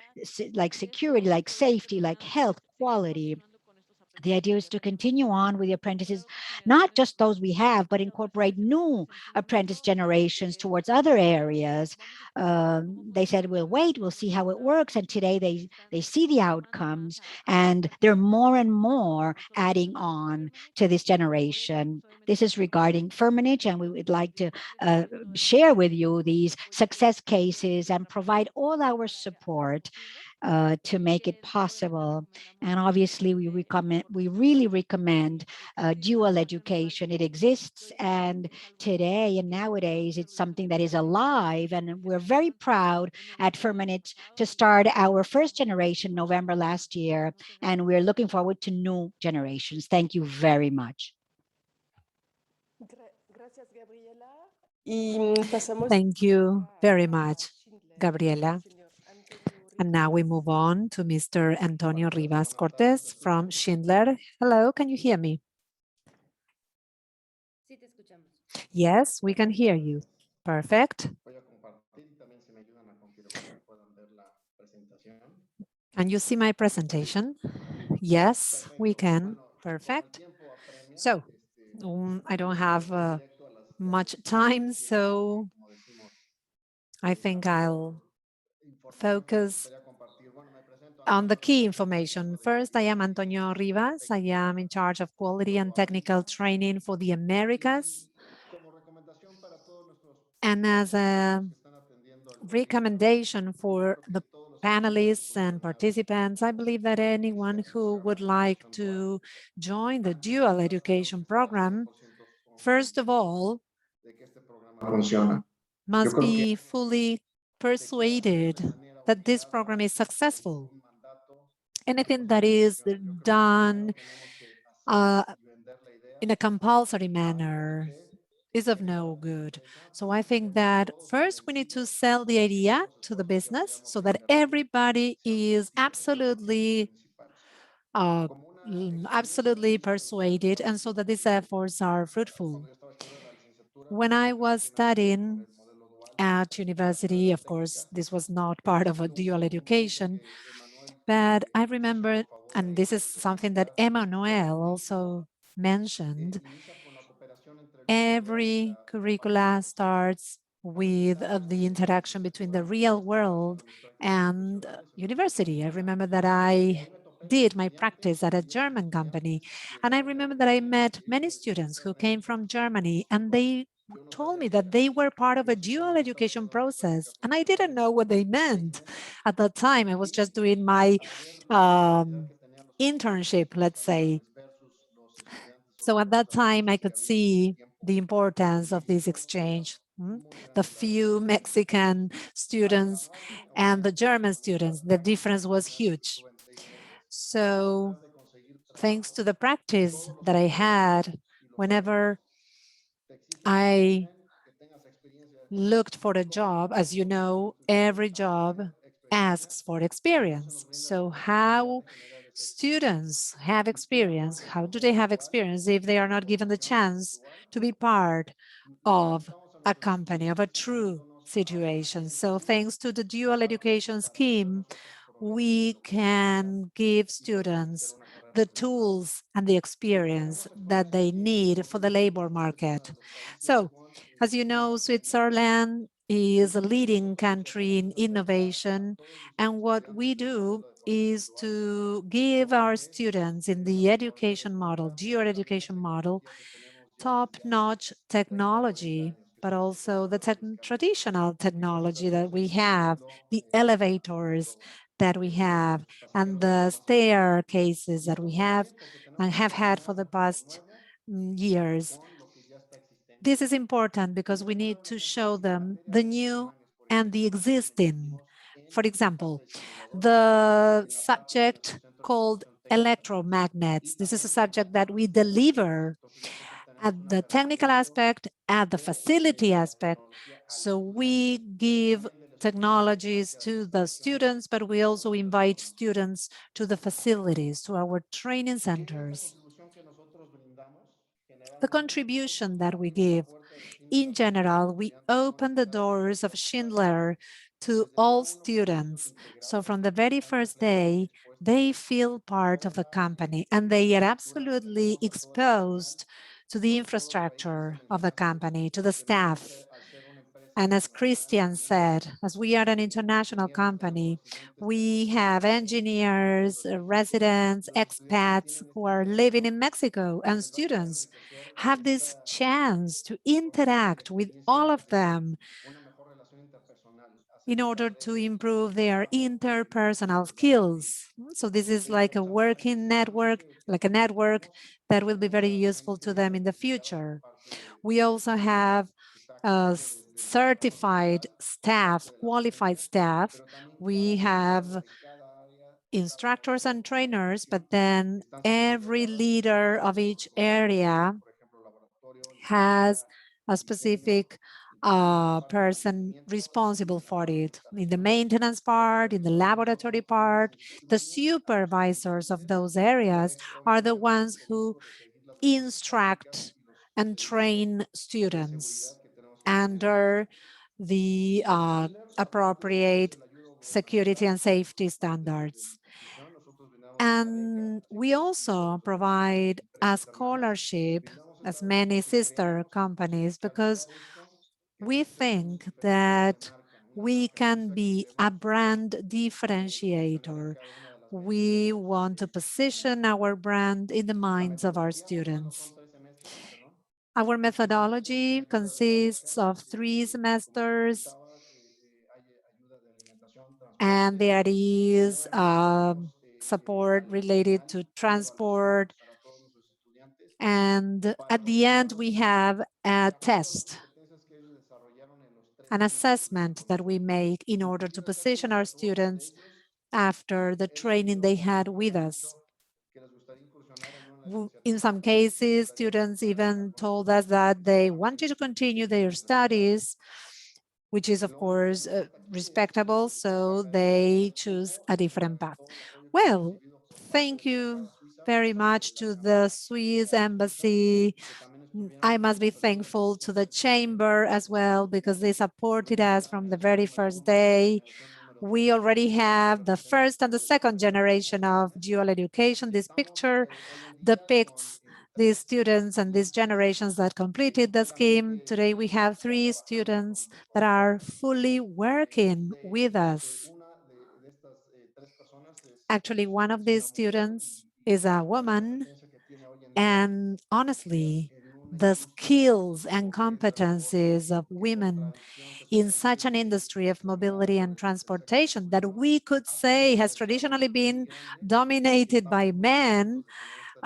security, like safety, like health, quality. The idea is to continue on with the apprentices, not just those we have, but incorporate new apprentice generations towards other areas. They said, we'll wait, we'll see how it works. And today they see the outcomes, and they're more and more adding on to this generation. This is regarding Firmenich, and we would like to share with you these success cases and provide all our support to make it possible. And obviously, we really recommend dual education. It exists, and today and nowadays, it's something that is alive. And we're very proud at Firmenich to start our first generation November last year, and we're looking forward to new generations. Thank you very much. Thank you very much, Gabriela. And now we move on to Mr. Antonio Rivas Cortes from Schindler. Hello, can you hear me? Yes, we can hear you. Perfect. Can you see my presentation? Yes, we can. Perfect. So, I don't have much time, so I think I'll focus on the key information. First, I am Antonio Rivas. I am in charge of quality and technical training for the Americas. And as a recommendation for the panelists and participants, I believe that anyone who would like to join the dual education program, first of all, must be fully persuaded that this program is successful. Anything that is done in a compulsory manner is of no good. So I think that first we need to sell the idea to the business so that everybody is absolutely persuaded, and so that these efforts are fruitful. When I was studying at university, of course, this was not part of a dual education, but I remember, and this is something that Emmanuel also mentioned, every curricula starts with the interaction between the real world and university. I remember that I did my practice at a German company, and I remember that I met many students who came from Germany, and they told me that they were part of a dual education process, and I didn't know what they meant at that time. I was just doing my internship, let's say. So at that time, I could see the importance of this exchange. The few Mexican students and the German students, the difference was huge. So thanks to the practice that I had, whenever I looked for a job, as you know, every job asks for experience. So how students have experience, how do they have experience if they are not given the chance to be part of a company, of a true situation? So thanks to the dual education scheme, we can give students the tools and the experience that they need for the labor market. So, as you know, Switzerland is a leading country in innovation, and what we do is to give our students in the education model, dual education model, top-notch technology, but also the traditional technology that we have, the elevators that we have, and the staircases that we have and have had for the past years. This is important because we need to show them the new and the existing. For example, the subject called electromagnets. This is a subject that we deliver at the technical aspect, at the facility aspect. So we give technologies to the students, but we also invite students to the facilities, to our training centers. The contribution that we give, in general, we open the doors of Schindler to all students. So from the very first day, they feel part of the company and they are absolutely exposed to the infrastructure of the company, to the staff. And as Christian said, as we are an international company, we have engineers, residents, expats who are living in Mexico, and students have this chance to interact with all of them in order to improve their interpersonal skills. So this is like a working network, like a network that will be very useful to them in the future. We also have certified staff, qualified staff. We have instructors and trainers, but then every leader of each area has a specific person responsible for it. In the maintenance part, in the laboratory part, the supervisors of those areas are the ones who instruct and train students under the appropriate security and safety standards. And we also provide a scholarship as many sister companies because we think that we can be a brand differentiator. We want to position our brand in the minds of our students. Our methodology consists of 3 semesters, and there is support related to transport. And at the end, we have a test, an assessment that we make in order to position our students after the training they had with us. In some cases, students even told us that they wanted to continue their studies, which is, of course, respectable, so they choose a different path. Well, thank you very much to the Swiss Embassy. I must be thankful to the Chamber as well, because they supported us from the very first day. We already have the first and the second generation of dual education. This picture depicts these students and these generations that completed the scheme. Today we have 3 students that are fully working with us. Actually, one of these students is a woman, and honestly, the skills and competencies of women in such an industry of mobility and transportation that we could say has traditionally been dominated by men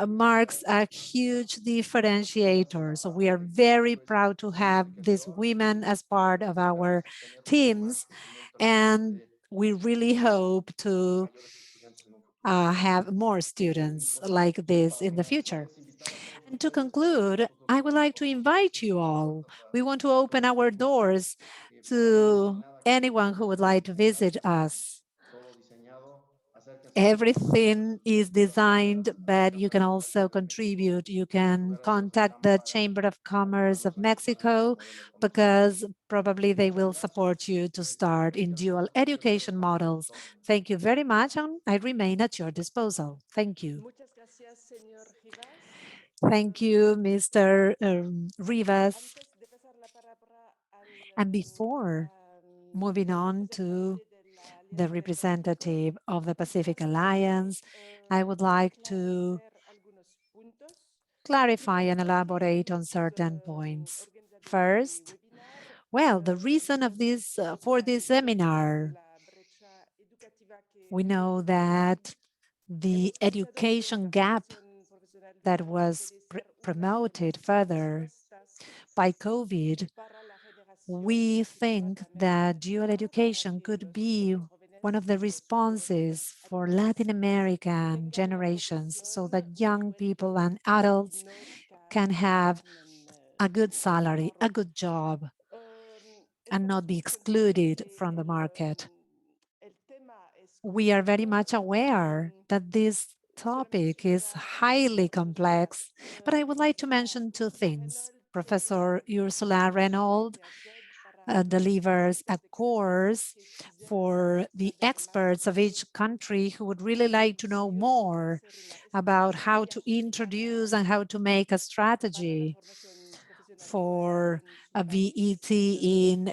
marks a huge differentiator. So we are very proud to have these women as part of our teams, and we really hope to have more students like this in the future. And to conclude, I would like to invite you all. We want to open our doors to anyone who would like to visit us. Everything is designed, but you can also contribute. You can contact the Chamber of Commerce of Mexico because probably they will support you to start in dual education models. Thank you very much, and I remain at your disposal. Thank you. Thank you, Mr. Rivas. And before moving on to the representative of the Pacific Alliance, I would like to clarify and elaborate on certain points. First, well, the reason of this for this seminar, we know that the education gap that was promoted further by COVID, we think that dual education could be one of the responses for Latin American generations so that young people and adults can have a good salary, a good job, and not be excluded from the market. We are very much aware that this topic is highly complex, but I would like to mention two things. Professor Ursula Reynolds delivers a course for the experts of each country who would really like to know more about how to introduce and how to make a strategy for a VET in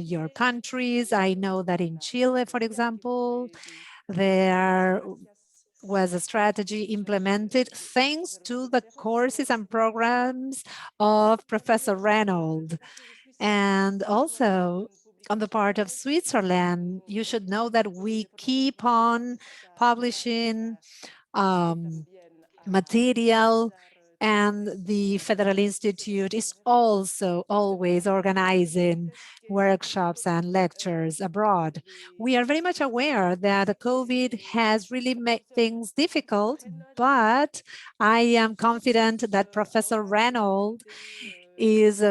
your countries. I know that in Chile, for example, there was a strategy implemented thanks to the courses and programs of Professor Reynolds. And also, on the part of Switzerland, you should know that we keep on publishing material, and the Federal Institute is also always organizing workshops and lectures abroad. We are very much aware that COVID has really made things difficult, but I am confident that Professor Reynolds is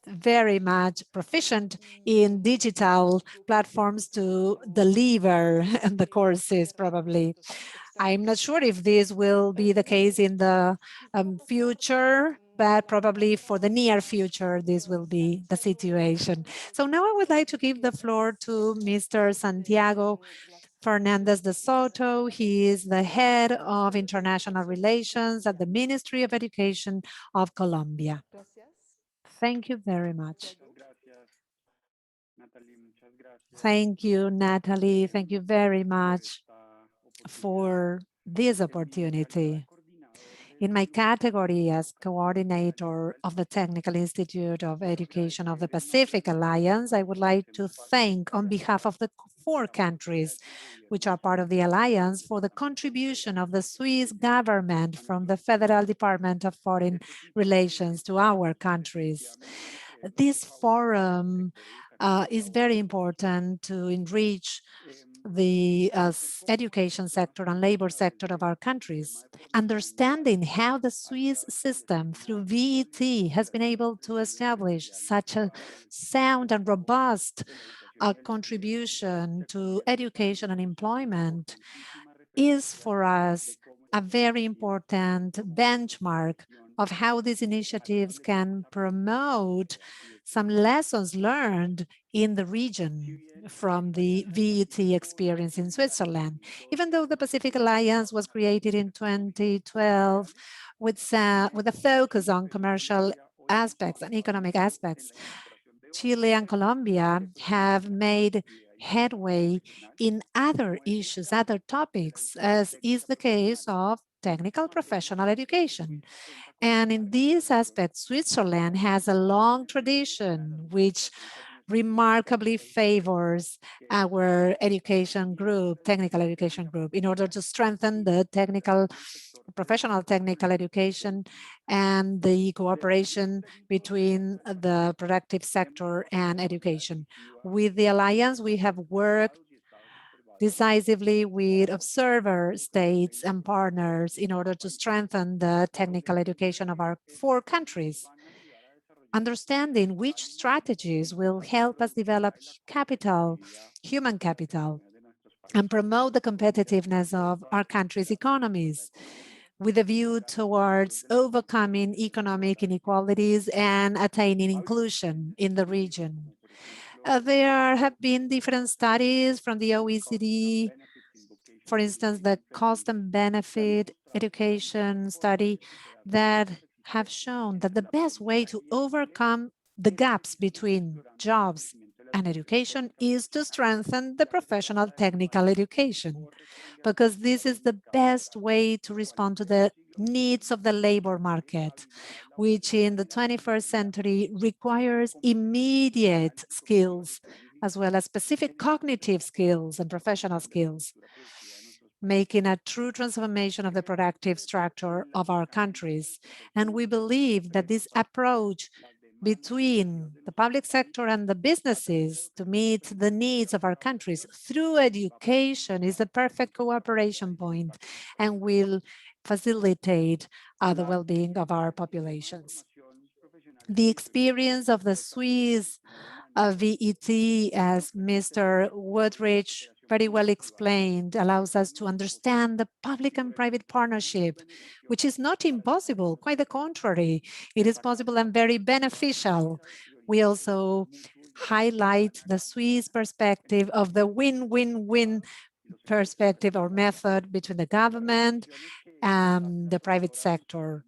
very much proficient in digital platforms to deliver the courses, probably. I'm not sure if this will be the case in the future, but probably for the near future, this will be the situation. So now I would like to give the floor to Mr. Santiago Fernandez de Soto. He is the head of international relations at the Ministry of Education of Colombia. Thank you very much. Thank you, Natalie. Thank you very much for this opportunity. In my category as coordinator of the Technical Institute of Education of the Pacific Alliance, I would like to thank on behalf of the 4 countries which are part of the Alliance for the contribution of the Swiss government from the Federal Department of Foreign Relations to our countries. This forum is very important to enrich the education sector and labor sector of our countries. Understanding how the Swiss system through VET has been able to establish such a sound and robust contribution to education and employment is for us a very important benchmark of how these initiatives can promote some lessons learned in the region from the VET experience in Switzerland. Even though the Pacific Alliance was created in 2012 with a focus on commercial aspects and economic aspects, Chile and Colombia have made headway in other issues, other topics, as is the case of technical professional education. And in this aspect, Switzerland has a long tradition, which remarkably favors our education group, technical education group, in order to strengthen the professional technical education and the cooperation between the productive sector and education. With the Alliance, we have worked decisively with observer states and partners in order to strengthen the technical education of our 4 countries. Understanding which strategies will help us develop capital, human capital, and promote the competitiveness of our country's economies with a view towards overcoming economic inequalities and attaining inclusion in the region. There have been different studies from the OECD, for instance, the cost and benefit education study, that have shown that the best way to overcome the gaps between jobs and education is to strengthen the professional technical education, because this is the best way to respond to the needs of the labor market, which in the 21st century requires immediate skills, as well as specific cognitive skills and professional skills, making a true transformation of the productive structure of our countries. And we believe that this approach between the public sector and the businesses to meet the needs of our countries through education is the perfect cooperation point and will facilitate the well-being of our populations. The experience of the Swiss VET, as Mr. Woodridge very well explained, allows us to understand the public and private partnership, which is not impossible, quite the contrary. It is possible and very beneficial. We also highlight the Swiss perspective of the win-win-win perspective or method between the government and the private sector.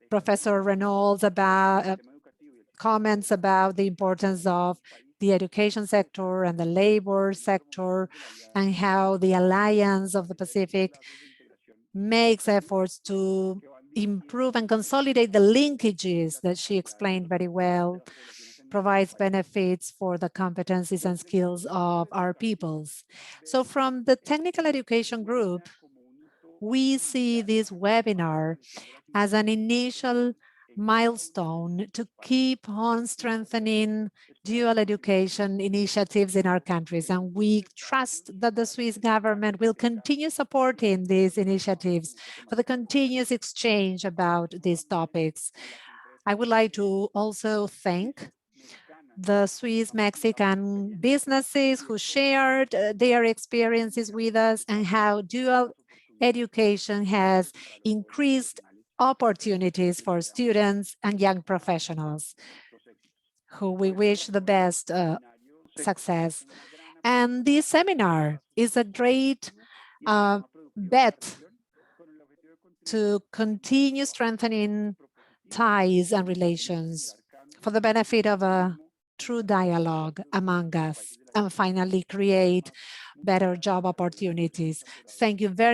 Professor Reynolds comments about the importance of the education sector and the labor sector, and how the Alliance of the Pacific makes efforts to improve and consolidate the linkages that she explained very well, provides benefits for the competencies and skills of our peoples. So from the technical education group, we see this webinar as an initial milestone to keep on strengthening dual education initiatives in our countries. And we trust that the Swiss government will continue supporting these initiatives for the continuous exchange about these topics. I would like to also thank the Swiss Mexican businesses who shared their experiences with us and how dual education has increased opportunities for students and young professionals who we wish the best success. And this seminar is a great bet to continue strengthening ties and relations for the benefit of a true dialogue among us, and finally create better job opportunities. Thank you very